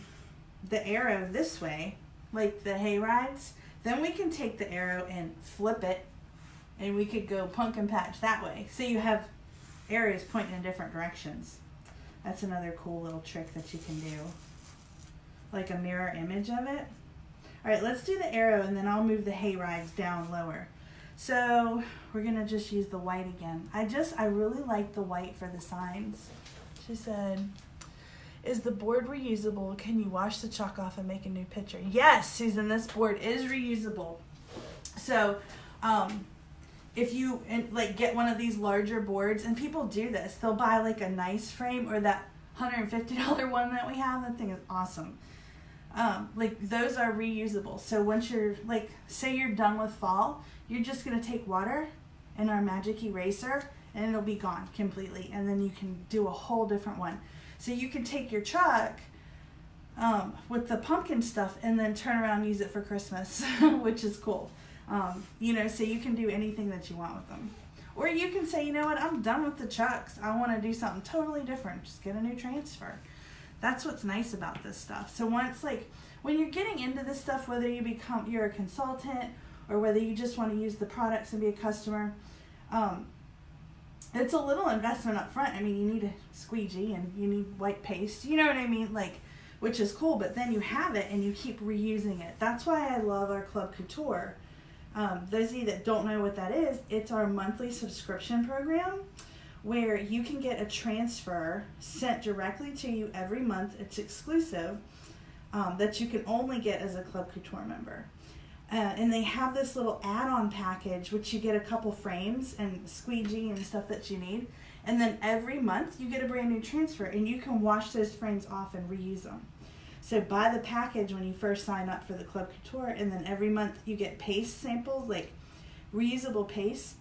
the arrow this way, like the Hayrides. Then we can take the arrow and flip it, and we could go pumpkin patch that way. So you have arrows pointing in different directions. That's another cool little trick that you can do. Like a mirror image of it. Alright, let's do the arrow and then I'll move the Hayrides down lower. So we're going to just use the white again. I really like the white for the signs. She said, is the board reusable? Can you wash the chalk off and make a new picture? Yes, Susan, this board is reusable. So, if you like get one of these larger boards, and people do this, they'll buy like a nice frame or that $150 one that we have. That thing is awesome. Like those are reusable. So once you're like, say you're done with fall, you're just gonna take water and our magic eraser, and it'll be gone completely, and then you can do a whole different one. So you can take your truck with the pumpkin stuff and then turn around and use it for Christmas, which is cool. You know, so you can do anything that you want with them. Or you can say, you know what, I'm done with the chucks. I want to do something totally different. Just get a new transfer. That's what's nice about this stuff. So once, like, when you're getting into this stuff, whether you're a consultant or whether you just want to use the products and be a customer, it's a little investment up front. I mean, you need a squeegee and you need white paste. You know what I mean? Like, which is cool, but then you have it and you keep reusing it. That's why I love our Club Couture. Those of you that don't know what that is, it's our monthly subscription program where you can get a transfer sent directly to you every month. It's exclusive, that you can only get as a Club Couture member. And they have this little add-on package, which you get a couple frames and squeegee and stuff that you need. And then every month you get a brand new transfer, and you can wash those frames off and reuse them. So buy the package when you first sign up for the Club Couture, and then every month you get paste samples, like reusable paste,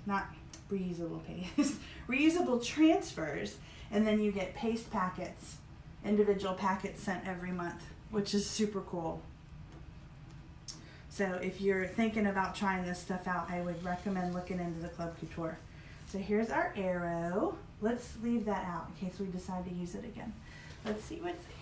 not reusable paste, reusable transfers, and then you get paste packets, individual packets sent every month, which is super cool. So if you're thinking about trying this stuff out, I would recommend looking into the Club Couture. So here's our arrow. Let's leave that out in case we decide to use it again. Let's see what's it.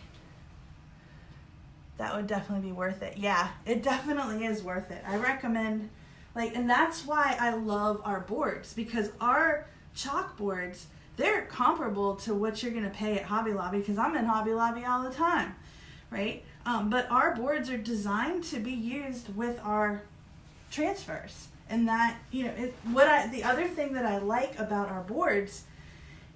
That would definitely be worth it. Yeah, it definitely is worth it. I recommend, like, and that's why I love our boards, because our chalkboards, they're comparable to what you're going to pay at Hobby Lobby, because I'm in Hobby Lobby all the time, right? But our boards are designed to be used with our transfers. And that, you know, the other thing that I like about our boards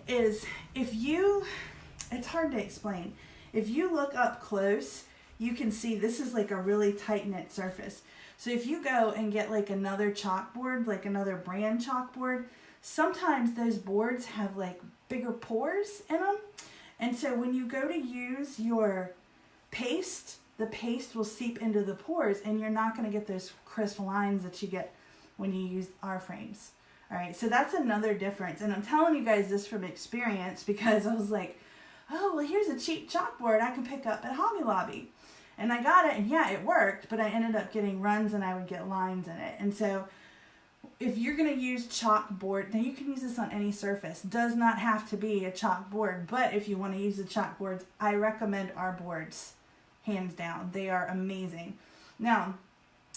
is it's hard to explain. If you look up close, you can see this is like a really tight-knit surface. So if you go and get like another chalkboard, like another brand chalkboard, sometimes those boards have like bigger pores in them. And so when you go to use your paste, the paste will seep into the pores, and you're not going to get those crisp lines that you get when you use our frames. All right, so that's another difference. And I'm telling you guys this from experience, because I was like, oh, well, here's a cheap chalkboard I can pick up at Hobby Lobby. And I got it, and yeah, it worked, but I ended up getting runs and I would get lines in it. And so if you're going to use chalkboard, then you can use this on any surface. Does not have to be a chalkboard, but if you want to use the chalkboards, I recommend our boards, hands down. They are amazing. Now,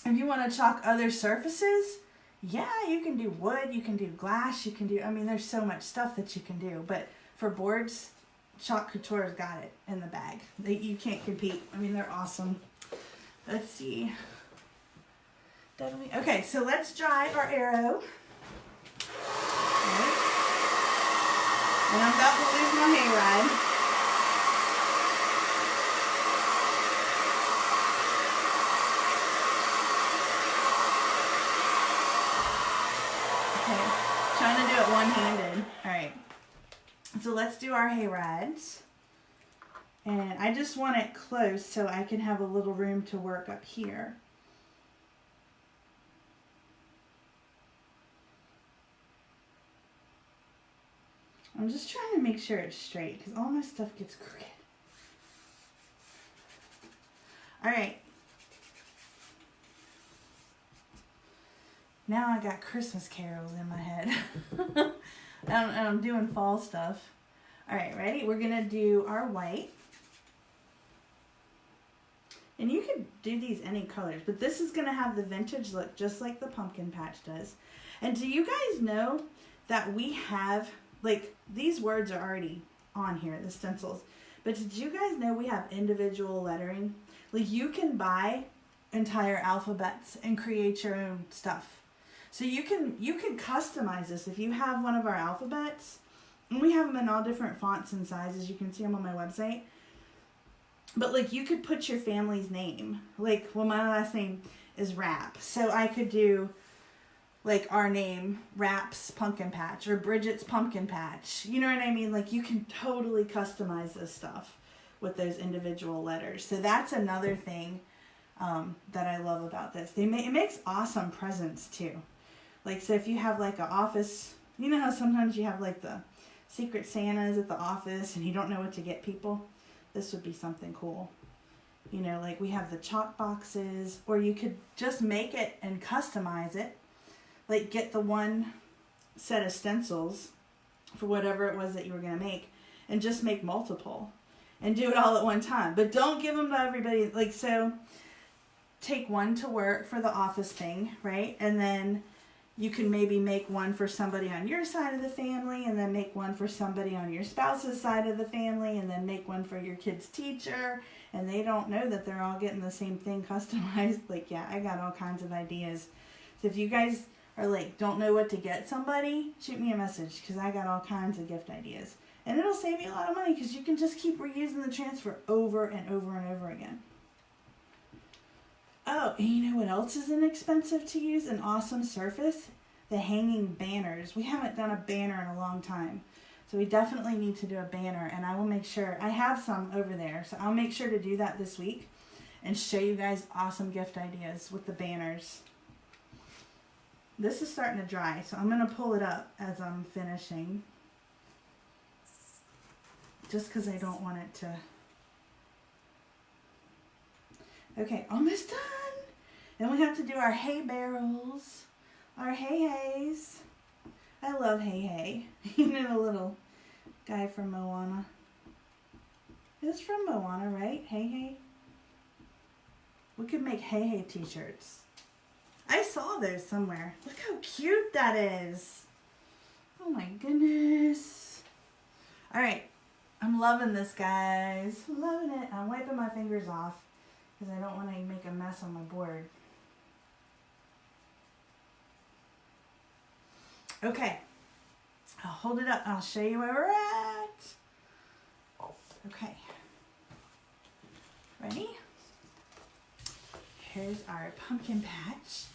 if you want to chalk other surfaces, yeah, you can do wood, you can do glass, you can do, I mean, there's so much stuff that you can do. But for boards, Chalk Couture's got it in the bag. You can't compete. I mean, they're awesome. Let's see. Okay, so let's dry our arrow. Okay. And I'm about to lose my hayride. Okay, trying to do it one-handed. All right. So let's do our hayrides. And I just want it close so I can have a little room to work up here. I'm just trying to make sure it's straight because all my stuff gets crooked. All right. Now I got Christmas carols in my head. and I'm doing fall stuff. All right, ready? We're going to do our white. And you could do these any colors, but this is going to have the vintage look just like the pumpkin patch does. And do you guys know that we have, like, these words are already on here, the stencils. But did you guys know we have individual lettering? Like, you can buy entire alphabets and create your own stuff. So you can customize this. If you have one of our alphabets, And we have them in all different fonts and sizes. You can see them on my website. But like you could put your family's name. Like, well, my last name is Rapp. So I could do like our name, Rapp's Pumpkin Patch, or Bridgette's Pumpkin Patch. You know what I mean? Like you can totally customize this stuff with those individual letters. So that's another thing that I love about this. It makes awesome presents too. Like, so if you have like an office, you know how sometimes you have like the Secret Santas at the office and you don't know what to get people? This would be something cool. You know, like we have the chalk boxes, or you could just make it and customize it. Like get the one set of stencils for whatever it was that you were going to make and just make multiple and do it all at one time. But don't give them to everybody. Like, so take one to work for the office thing, right? And then you can maybe make one for somebody on your side of the family, and then make one for somebody on your spouse's side of the family, and then make one for your kid's teacher, and they don't know that they're all getting the same thing customized. Like, yeah, I got all kinds of ideas. So if you guys are like, don't know what to get somebody, shoot me a message, because I got all kinds of gift ideas. And it'll save you a lot of money, because you can just keep reusing the transfer over and over and over again. Oh, and you know what else is inexpensive to use? An awesome surface? The hanging banners. We haven't done a banner in a long time. So we definitely need to do a banner, and I will make sure, I have some over there, so I'll make sure to do that this week and show you guys awesome gift ideas with the banners. This is starting to dry, so I'm going to pull it up as I'm finishing. Just because I don't want it to... Okay, almost done. Then we have to do our hay barrels, our hay-hays. I love hay-hay. You know the little guy from Moana. It's from Moana, right? Hay-hay. We could make hay-hay t-shirts. I saw those somewhere. Look how cute that is. Oh my goodness. All right. I'm loving this, guys. I'm loving it. I'm wiping my fingers off because I don't want to make a mess on my board. Okay. I'll hold it up. I'll show you where we're at. Okay. Ready? Here's our pumpkin patch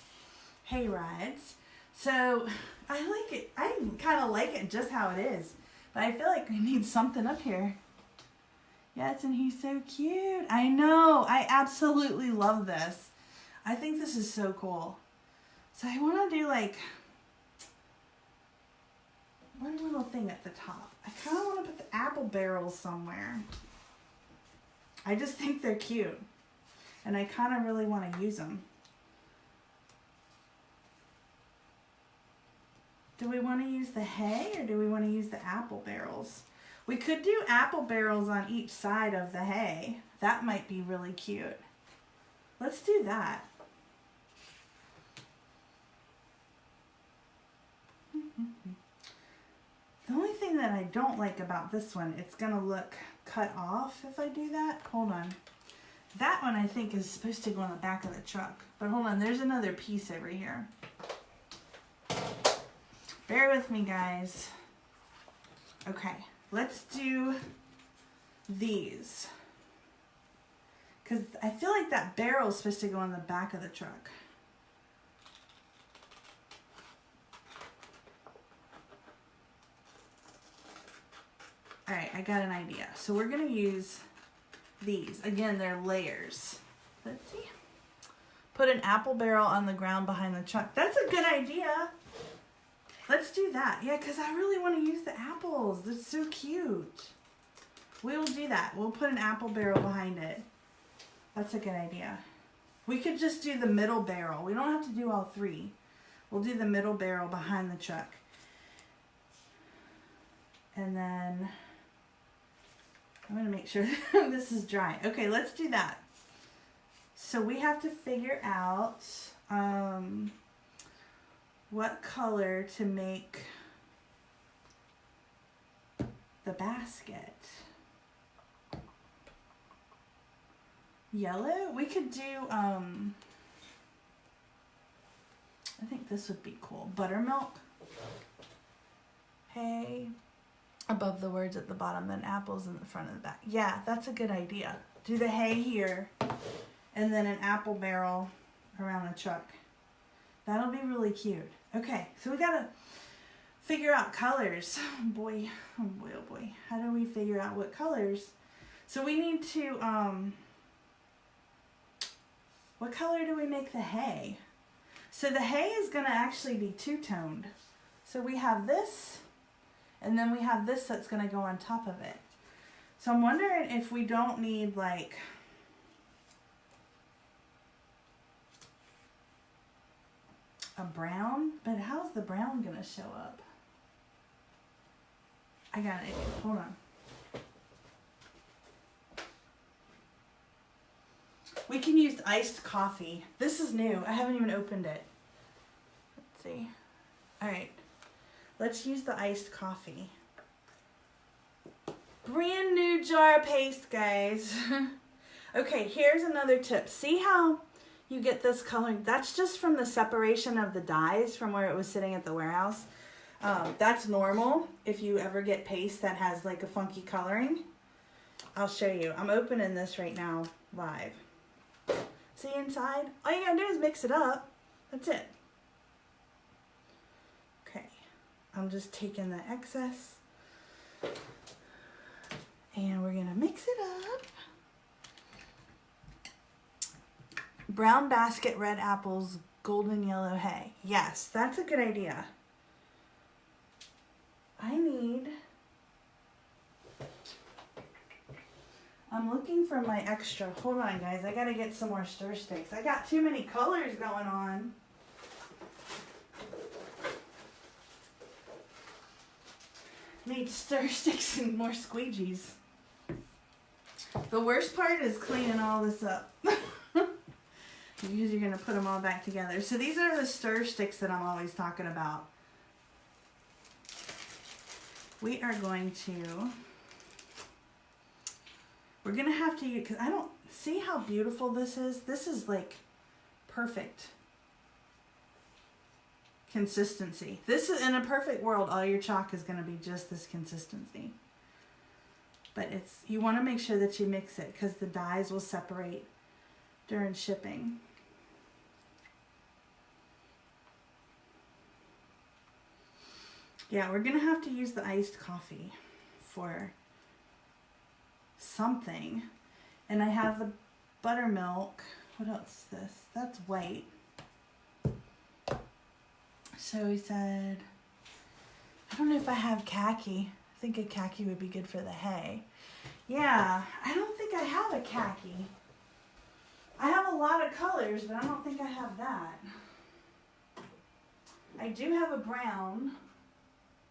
hay rides. So I like it. I kind of like it just how it is. But I feel like we need something up here. Yes, and he's so cute. I know. I absolutely love this. I think this is so cool. So I want to do like one little thing at the top. I kind of want to put the apple barrels somewhere. I just think they're cute. And I kind of really want to use them. Do we want to use the hay or do we want to use the apple barrels? We could do apple barrels on each side of the hay. That might be really cute. Let's do that. The only thing that I don't like about this one, it's going to look cut off if I do that. Hold on. That one I think is supposed to go on the back of the truck. But hold on, there's another piece over here. Bear with me, guys. Okay, let's do these. Because I feel like that barrel is supposed to go on the back of the truck. Alright, I got an idea. So we're going to use these. Again, they're layers. Let's see. Put an apple barrel on the ground behind the truck. That's a good idea. Let's do that. Yeah, because I really want to use the apples. They're so cute. We will do that. We'll put an apple barrel behind it. That's a good idea. We could just do the middle barrel. We don't have to do all three. We'll do the middle barrel behind the truck. And then I'm going to make sure this is dry. Okay, let's do that. So we have to figure out what color to make the basket. Yellow? We could do, I think this would be cool. Buttermilk. Hey. above the words at the bottom, then apples in the front and the back. Yeah, that's a good idea. Do the hay here, and then an apple barrel around the truck. That'll be really cute. Okay, so we gotta figure out colors. Oh boy, oh boy, oh boy. How do we figure out what colors? So we need to, what color do we make the hay? So the hay is gonna actually be two-toned. So we have this, and then we have this that's gonna go on top of it. So I'm wondering if we don't need like a brown, but how's the brown gonna show up? I got it. Hold on. We can use iced coffee. This is new. I haven't even opened it. Let's see. All right. Let's use the iced coffee. Brand new jar of paste, guys. Okay, here's another tip. See how you get this coloring? That's just from the separation of the dyes from where it was sitting at the warehouse. That's normal if you ever get paste that has like a funky coloring. I'll show you. I'm opening this right now live. See inside? All you gotta do is mix it up. That's it. Okay, I'm just taking the excess and we're gonna mix it up. Brown basket, red apples, golden yellow hay. Yes, that's a good idea. I'm looking for my extra. Hold on, guys. I gotta get some more stir sticks. I got too many colors going on. Need stir sticks and more squeegees. The worst part is cleaning all this up. Because you're going to put them all back together. So these are the stir sticks that I'm always talking about. We are going to... We're going to have to use... Because I don't... See how beautiful this is? This is like perfect consistency. This is, in a perfect world, all your chalk is going to be just this consistency. But it's, you want to make sure that you mix it because the dyes will separate during shipping. Yeah, we're going to have to use the iced coffee for something. And I have the buttermilk. What else is this? That's white. So he said, I don't know if I have khaki. I think a khaki would be good for the hay. Yeah, I don't think I have a khaki. I have a lot of colors, but I don't think I have that. I do have a brown.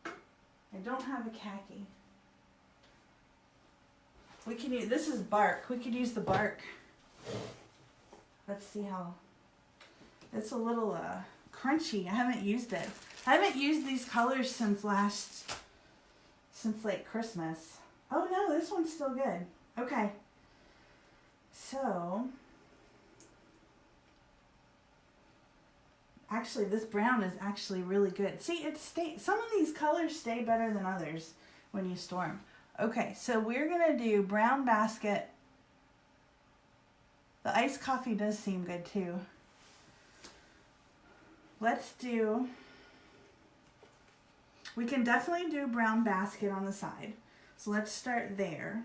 I don't have a khaki. We can use, this is bark. We could use the bark. Let's see how, it's a little crunchy. I haven't used it. I haven't used these colors since like Christmas. Oh no, this one's still good. Okay. So, actually this brown is actually really good. See, some of these colors stay better than others when you store them. Okay, so we're gonna do brown basket. The iced coffee does seem good too. Let's do, we can definitely do brown basket on the side. So let's start there.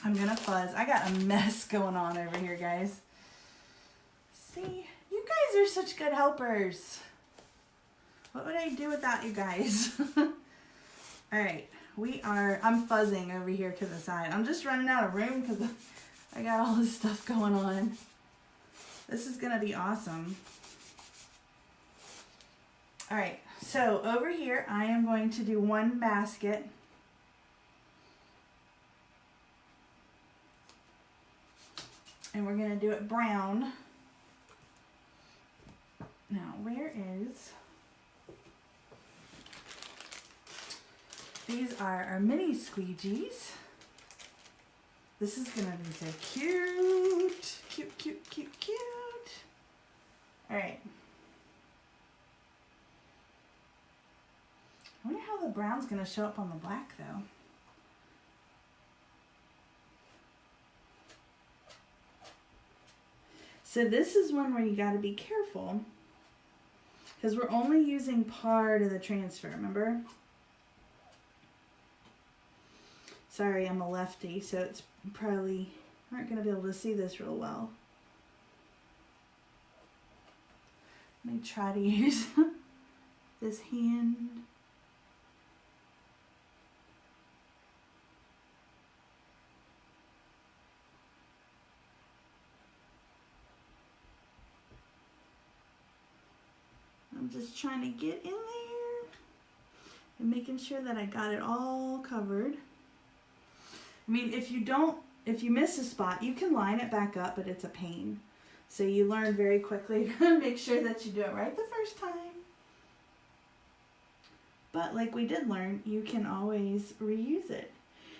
I'm gonna fuzz. I got a mess going on over here, guys. See, you guys are such good helpers. What would I do without you guys? All right, I'm fuzzing over here to the side. I'm just running out of room because I got all this stuff going on. This is gonna be awesome. All right, so over here, I am going to do one basket. And we're gonna do it brown. Now, where is, these are our mini squeegees. This is gonna be so cute. Cute, cute, cute, cute. All right. I wonder how the brown's going to show up on the black though. So this is one where you got to be careful because we're only using part of the transfer, remember? Sorry, I'm a lefty, so it's probably aren't going to be able to see this real well. Let me try to use this hand. I'm just trying to get in there and making sure that I got it all covered. I mean, if you miss a spot, you can line it back up, but it's a pain. So you learn very quickly to make sure that you do it right the first time. But like we did learn, you can always reuse it.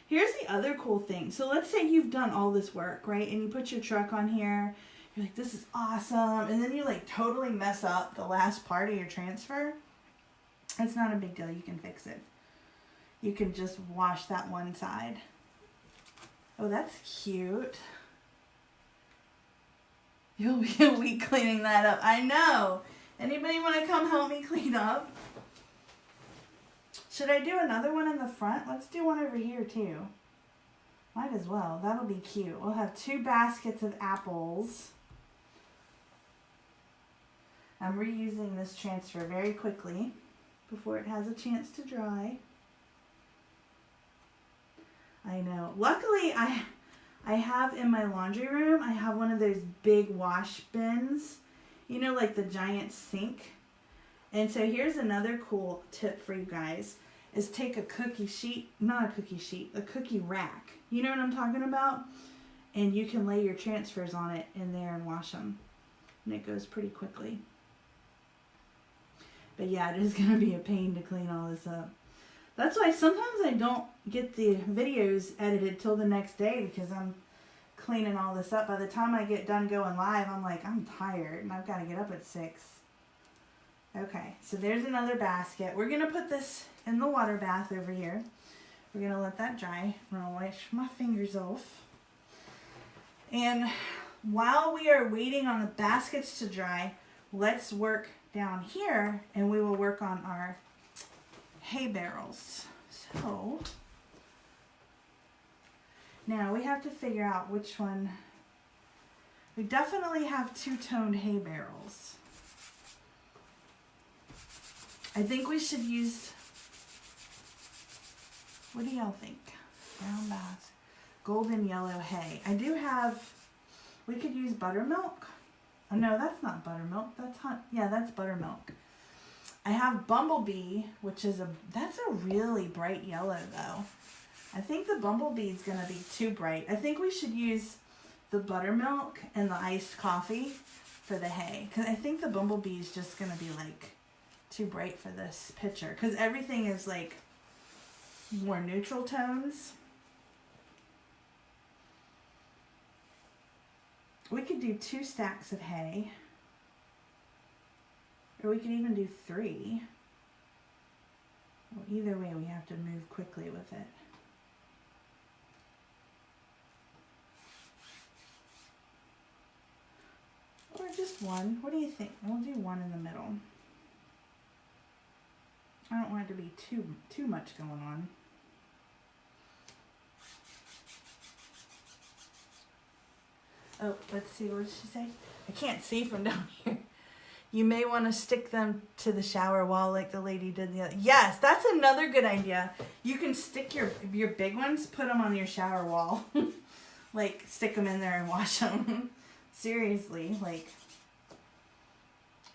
Here's the other cool thing. So let's say you've done all this work, right? And you put your truck on here. You're like, this is awesome. And then you like totally mess up the last part of your transfer. It's not a big deal. You can fix it. You can just wash that one side. Oh, that's cute. You'll be a week cleaning that up. I know. Anybody want to come help me clean up? Should I do another one in the front? Let's do one over here too. Might as well. That'll be cute. We'll have 2 baskets of apples. I'm reusing this transfer very quickly before it has a chance to dry. I know. Luckily, I have in my laundry room, I have one of those big wash bins, you know, like the giant sink. And so here's another cool tip for you guys, is take a cookie sheet, not a cookie sheet, a cookie rack. You know what I'm talking about? And you can lay your transfers on it in there and wash them. And it goes pretty quickly. But yeah, it is going to be a pain to clean all this up. That's why sometimes I don't get the videos edited till the next day because I'm cleaning all this up. By the time I get done going live, I'm like, I'm tired and I've got to get up at 6. Okay, so there's another basket. We're going to put this in the water bath over here. We're going to let that dry. I'm going to wash my fingers off. And while we are waiting on the baskets to dry, let's work down here and we will work on our hay barrels. So now we have to figure out which one. We definitely have 2-toned hay barrels. I think we should use, what do y'all think? Brown bass, golden yellow hay. I do have, we could use buttermilk. Oh no, that's not buttermilk. That's yeah, that's buttermilk. I have bumblebee, which is that's a really bright yellow though. I think the bumblebee is going to be too bright. I think we should use the buttermilk and the iced coffee for the hay. Because I think the bumblebee is just going to be like too bright for this picture. Because everything is like more neutral tones. We could do 2 stacks of hay. Or we could even do 3. Well, either way, we have to move quickly with it. Or just 1. What do you think? We'll do 1 in the middle. I don't want it to be too much going on. Oh, let's see, what did she say? I can't see from down here. You may want to stick them to the shower wall like the lady did the other. Yes, that's another good idea. You can stick your big ones, put them on your shower wall. Like, stick them in there and wash them. Seriously, like,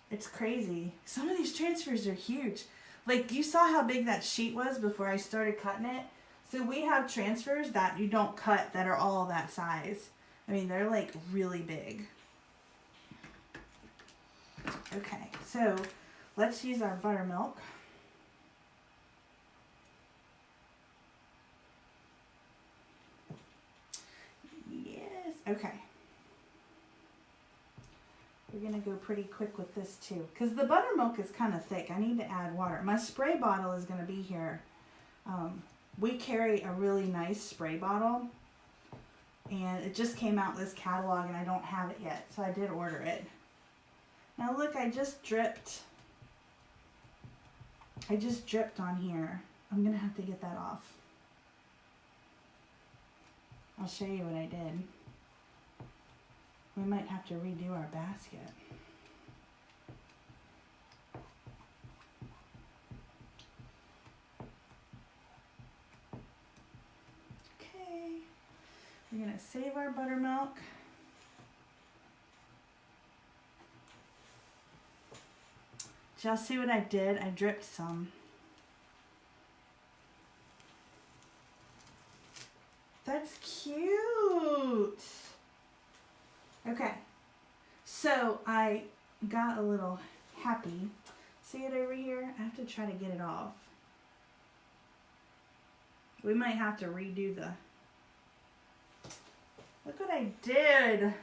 it's crazy. Some of these transfers are huge. Like, you saw how big that sheet was before I started cutting it? So we have transfers that you don't cut that are all that size. I mean, they're like really big. Okay, so let's use our buttermilk. Yes, okay. We're gonna go pretty quick with this too, because the buttermilk is kind of thick. I need to add water. My spray bottle is gonna be here. We carry a really nice spray bottle, and it just came out in this catalog and I don't have it yet, so I did order it. Now look, I just dripped on here. I'm gonna have to get that off. I'll show you what I did. We might have to redo our basket. Okay, we're gonna save our buttermilk. Did y'all see what I did? I dripped some. That's cute. Okay, so I got a little happy. See it over here? I have to try to get it off. We might have to redo the... Look what I did.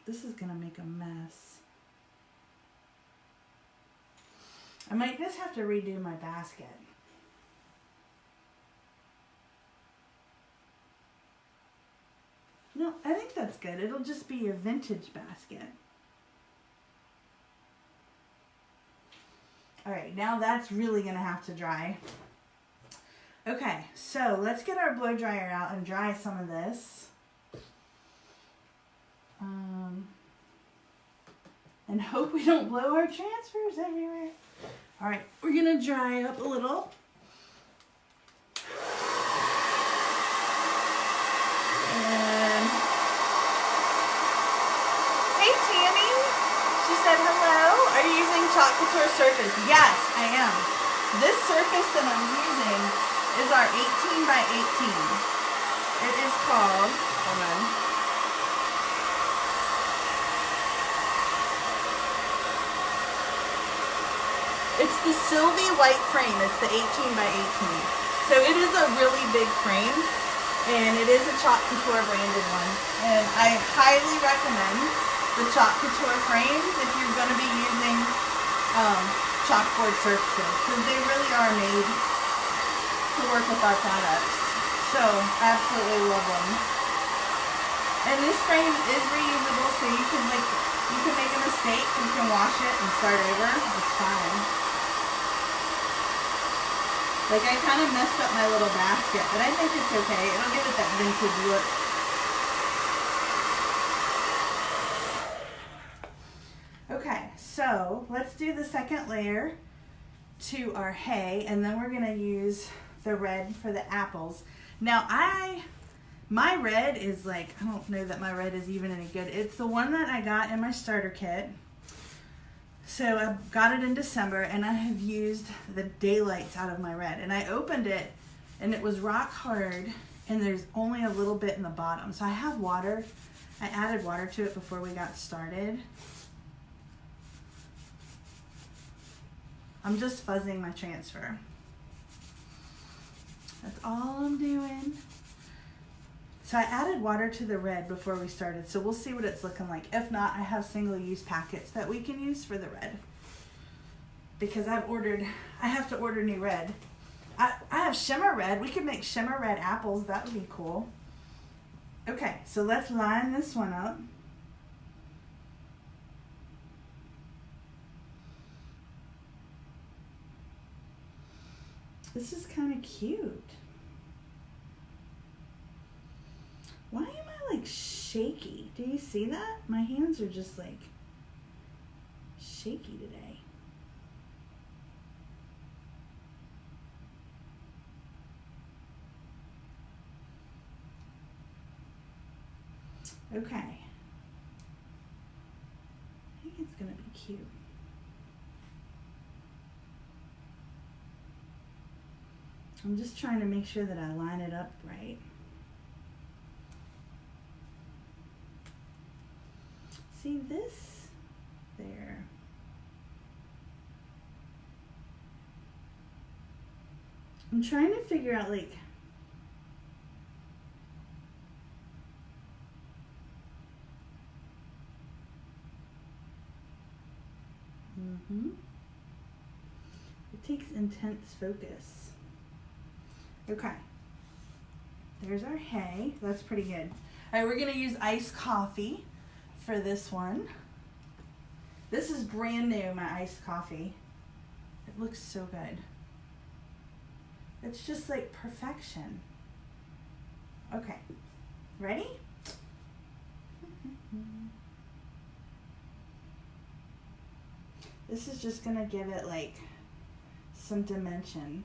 This is gonna make a mess. I might just have to redo my basket. No, I think that's good. It'll just be a vintage basket. All right, now that's really gonna have to dry. Okay, so let's get our blow dryer out and dry some of this. And hope we don't blow our transfers everywhere. All right, we're gonna dry up a little. And hey Tammy, she said hello. Are you using Chalk Couture surface? Yes, I am. This surface that I'm using is our 18 by 18. It is called, hold on. It's the Sylvie white frame. It's the 18 by 18. So it is a really big frame, and it is a Chalk Couture branded one. And I highly recommend the Chalk Couture frames if you're going to be using chalkboard surfaces, because they really are made to work with our products. So absolutely love them. And this frame is reusable, so you can make a mistake, you can wash it and start over. It's fine. Like, I kind of messed up my little basket, but I think it's okay. It'll give it that vintage look. Okay, so let's do the second layer to our hay, and then we're gonna use the red for the apples. Now, my red is like, I don't know that my red is even any good. It's the one that I got in my starter kit. So I got it in December, and I have used the daylights out of my red. And I opened it, and it was rock hard, and there's only a little bit in the bottom. So I have water. I added water to it before we got started. I'm just fuzzing my transfer. That's all I'm doing. So I added water to the red before we started, so we'll see what it's looking like. If not, I have single-use packets that we can use for the red. Because I have to order new red. I have shimmer red. We could make shimmer red apples. That would be cool. Okay, so let's line this one up. This is kind of cute. Why am I like shaky? Do you see that? My hands are just like shaky today. Okay. I think it's gonna be cute. I'm just trying to make sure that I line it up right. See this? There. I'm trying to figure out like It takes intense focus. Okay. There's our hay. That's pretty good. All right, we're going to use iced coffee for this one. This is brand new, my iced coffee. It looks so good. It's just like perfection. Okay. Ready? This is just going to give it like some dimension.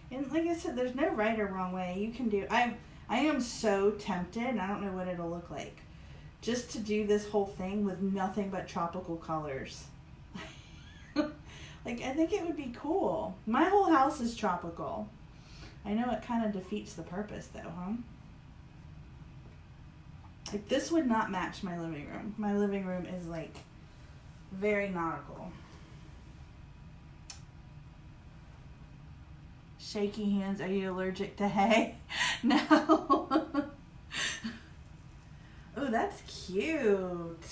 And like I said, there's no right or wrong way. You can do, I am so tempted, I don't know what it'll look like, just to do this whole thing with nothing but tropical colors. Like, I think it would be cool. My whole house is tropical. I know it kind of defeats the purpose though, huh? Like, this would not match my living room. My living room is like very nautical. Shaky hands. Are you allergic to hay? No. Oh, that's cute.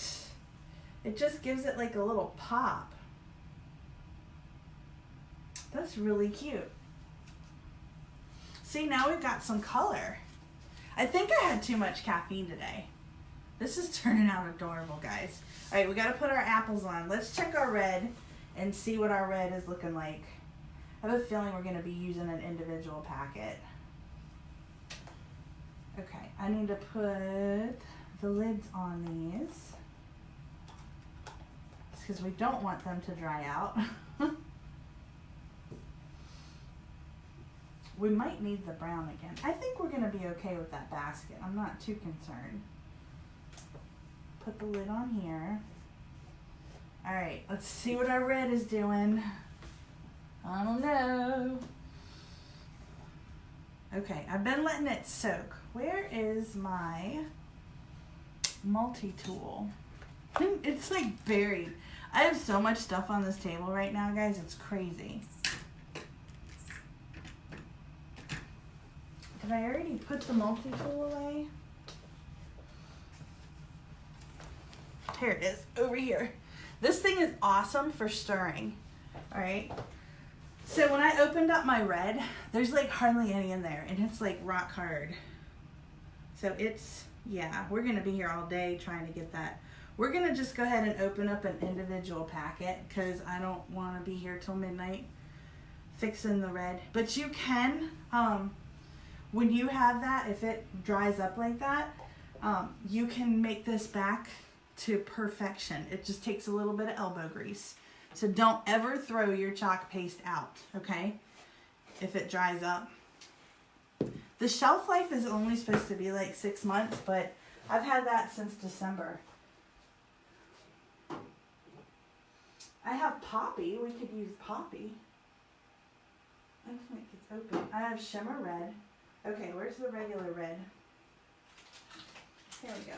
It just gives it like a little pop. That's really cute. See, now we've got some color. I think I had too much caffeine today. This is turning out adorable, guys. All right, we got to put our apples on. Let's check our red and see what our red is looking like. I have a feeling we're going to be using an individual packet. Okay, I need to put the lids on these because we don't want them to dry out. We might need the brown again. I think we're going to be okay with that basket. I'm not too concerned. Put the lid on here. All right, let's see what our red is doing. I don't know. Okay, I've been letting it soak. Where is my multi-tool? It's like buried. I have so much stuff on this table right now, guys. It's crazy. Did I already put the multi-tool away? Here it is, over here. This thing is awesome for stirring. All right. So when I opened up my red, there's like hardly any in there, and it's like rock hard. So it's, yeah, we're gonna be here all day trying to get that. We're gonna just go ahead and open up an individual packet because I don't wanna be here till midnight fixing the red. But you can, when you have that, if it dries up like that, you can make this back to perfection. It just takes a little bit of elbow grease. So don't ever throw your chalk paste out, okay? If it dries up. The shelf life is only supposed to be like 6 months, but I've had that since December. I have poppy. We could use poppy. Looks like it's open. I have shimmer red. Okay, where's the regular red? Here we go.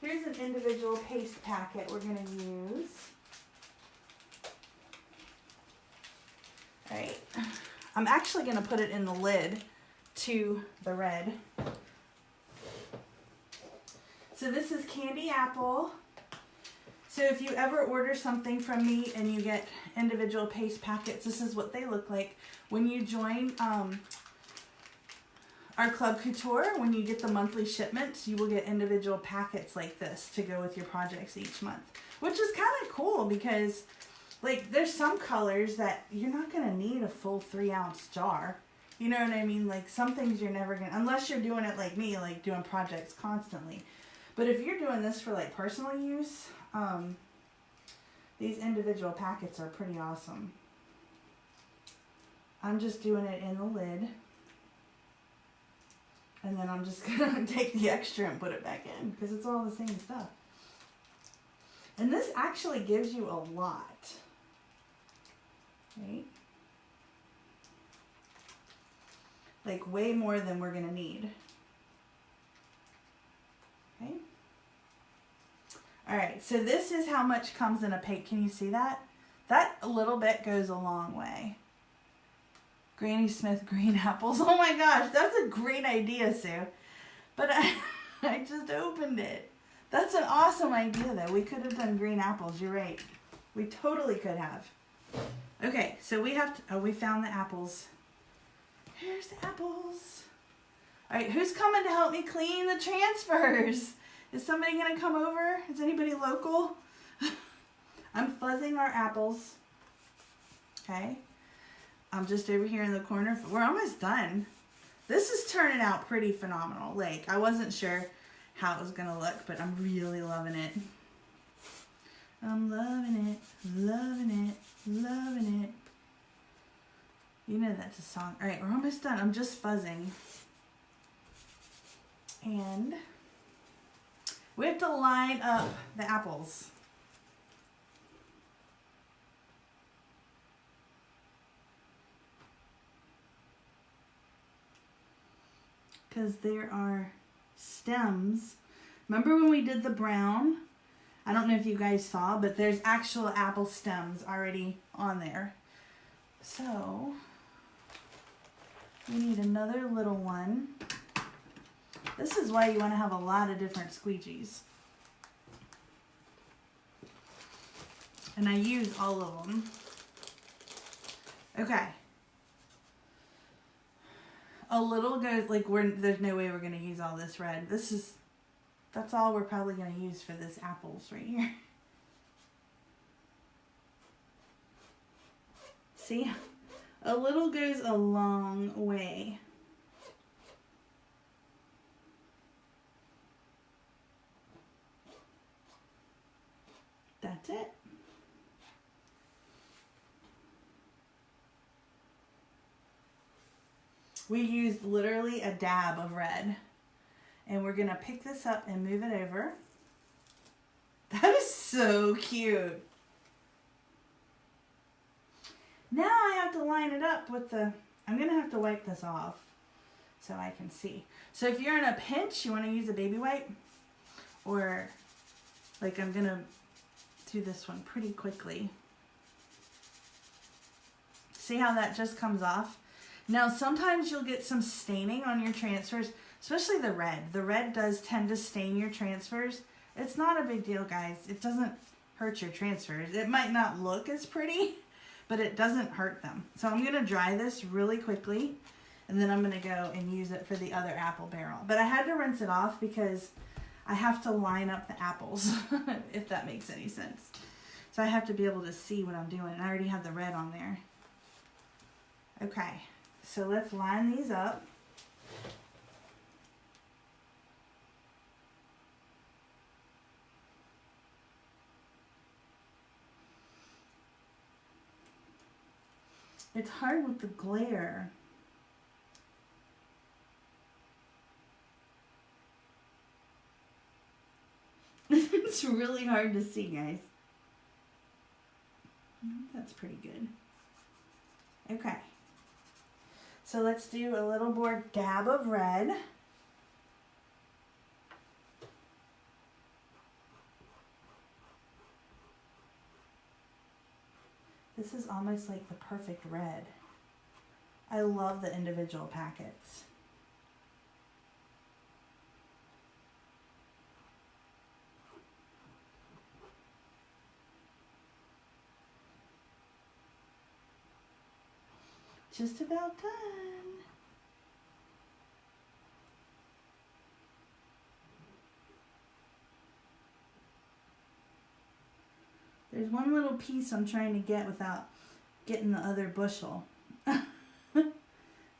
Here's an individual paste packet we're going to use. All right. I'm actually going to put it in the lid to the red. So this is candy apple. So if you ever order something from me and you get individual paste packets, this is what they look like. When you join our Club Couture, when you get the monthly shipments, you will get individual packets like this to go with your projects each month, which is kind of cool because like there's some colors that you're not going to need a full 3-ounce jar. You know what I mean? Like some things you're never going to, unless you're doing it like me, like doing projects constantly. But if you're doing this for like personal use, these individual packets are pretty awesome. I'm just doing it in the lid. And then I'm just going to take the extra and put it back in because it's all the same stuff. And this actually gives you a lot. Right? Like way more than we're going to need. Okay. All right, so this is how much comes in a pack. Can you see that? That little bit goes a long way. Granny Smith green apples. Oh my gosh, that's a great idea, Sue. But I just opened it. That's an awesome idea, though. We could have done green apples. You're right. We totally could have. Okay, so we have to... Oh, we found the apples. Here's the apples. All right, who's coming to help me clean the transfers? Is somebody going to come over? Is anybody local? I'm fuzzing our apples. Okay. I'm just over here in the corner. We're almost done. This is turning out pretty phenomenal. Like, I wasn't sure how it was going to look, but I'm really loving it. I'm loving it, loving it, loving it. You know that's a song. All right, we're almost done. I'm just fuzzing. And we have to line up the apples. Because there are stems. Remember when we did the brown? I don't know if you guys saw, but there's actual apple stems already on there. So we need another little one. This is why you want to have a lot of different squeegees. And I use all of them. Okay. A little goes, like, there's no way we're going to use all this red. That's all we're probably going to use for this apples right here. See? A little goes a long way. That's it. We used literally a dab of red. And we're going to pick this up and move it over. That is so cute. Now I have to line it up with the... I'm going to have to wipe this off so I can see. So if you're in a pinch, you want to use a baby wipe. Or, like, I'm going to do this one pretty quickly. See how that just comes off? Now, sometimes you'll get some staining on your transfers, especially the red. The red does tend to stain your transfers. It's not a big deal, guys. It doesn't hurt your transfers. It might not look as pretty, but it doesn't hurt them. So I'm going to dry this really quickly, and then I'm going to go and use it for the other apple barrel. But I had to rinse it off because I have to line up the apples, if that makes any sense. So I have to be able to see what I'm doing. And I already have the red on there. Okay, so let's line these up. It's hard with the glare. It's really hard to see, guys. That's pretty good. Okay. So let's do a little more dab of red. This is almost like the perfect red. I love the individual packets. Just about done. There's one little piece I'm trying to get without getting the other bushel.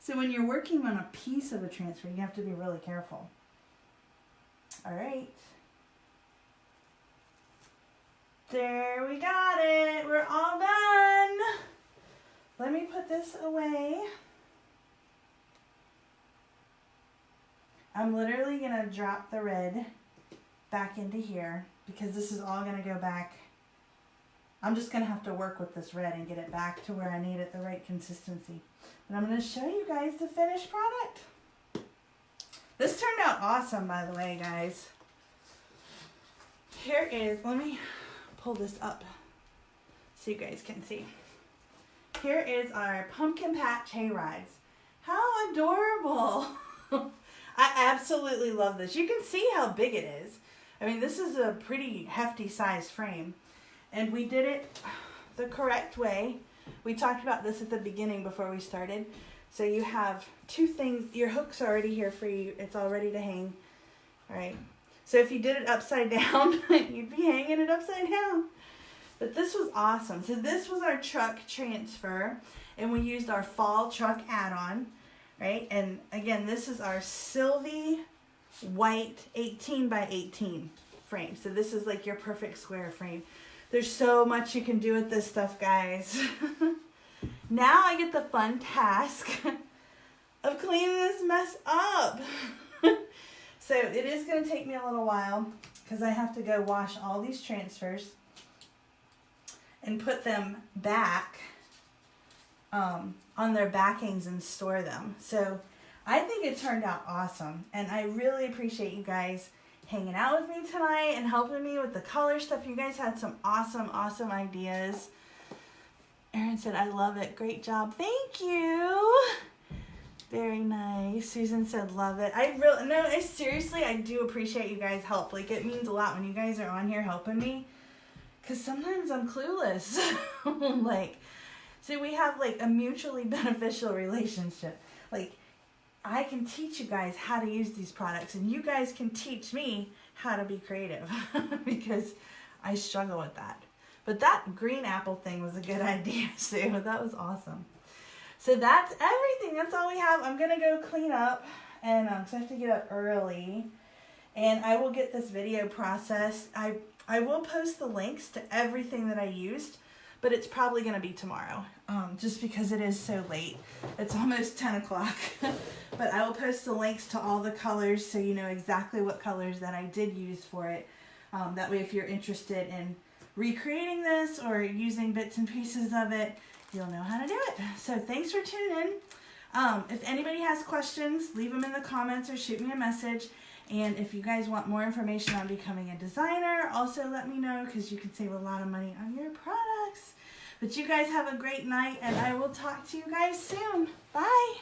So when you're working on a piece of a transfer, you have to be really careful. All right. There we got it. We're all done. Let me put this away. I'm literally going to drop the red back into here because this is all going to go back. I'm just going to have to work with this red and get it back to where I need it, the right consistency. But I'm going to show you guys the finished product. This turned out awesome, by the way, guys. Here is, let me pull this up so you guys can see. Here is our pumpkin patch hay rides. How adorable. I absolutely love this. You can see how big it is. I mean, this is a pretty hefty size frame. And we did it the correct way. We talked about this at the beginning before we started. So you have two things. Your hook's already here for you. It's all ready to hang. All right. So if you did it upside down, you'd be hanging it upside down. But this was awesome. So this was our truck transfer. And we used our fall truck add-on. Right. And again, this is our Sylvie white 18 by 18 frame. So this is like your perfect square frame. There's so much you can do with this stuff, guys. Now I get the fun task of cleaning this mess up. So it is going to take me a little while because I have to go wash all these transfers and put them back on their backings and store them. So I think it turned out awesome, and I really appreciate you guys hanging out with me tonight and helping me with the color stuff. You guys had some awesome ideas. Erin said, I love it. Great job. Thank you. Very nice. Susan said, love it. Seriously, I do appreciate you guys' help. Like, it means a lot when you guys are on here helping me, because sometimes I'm clueless. So we have like a mutually beneficial relationship. Like, I can teach you guys how to use these products, and you guys can teach me how to be creative because I struggle with that. But that green apple thing was a good idea, Sue. That was awesome. So that's everything. That's all we have. I'm going to go clean up, and so I have to get up early, and I will get this video processed. I will post the links to everything that I used, but it's probably going to be tomorrow, just because it is so late. It's almost 10 o'clock. But I will post the links to all the colors so you know exactly what colors that I did use for it. That way, if you're interested in recreating this or using bits and pieces of it, you'll know how to do it. So thanks for tuning in. If anybody has questions, leave them in the comments or shoot me a message. And if you guys want more information on becoming a designer, also let me know, because you can save a lot of money on your products. But you guys have a great night, and I will talk to you guys soon. Bye.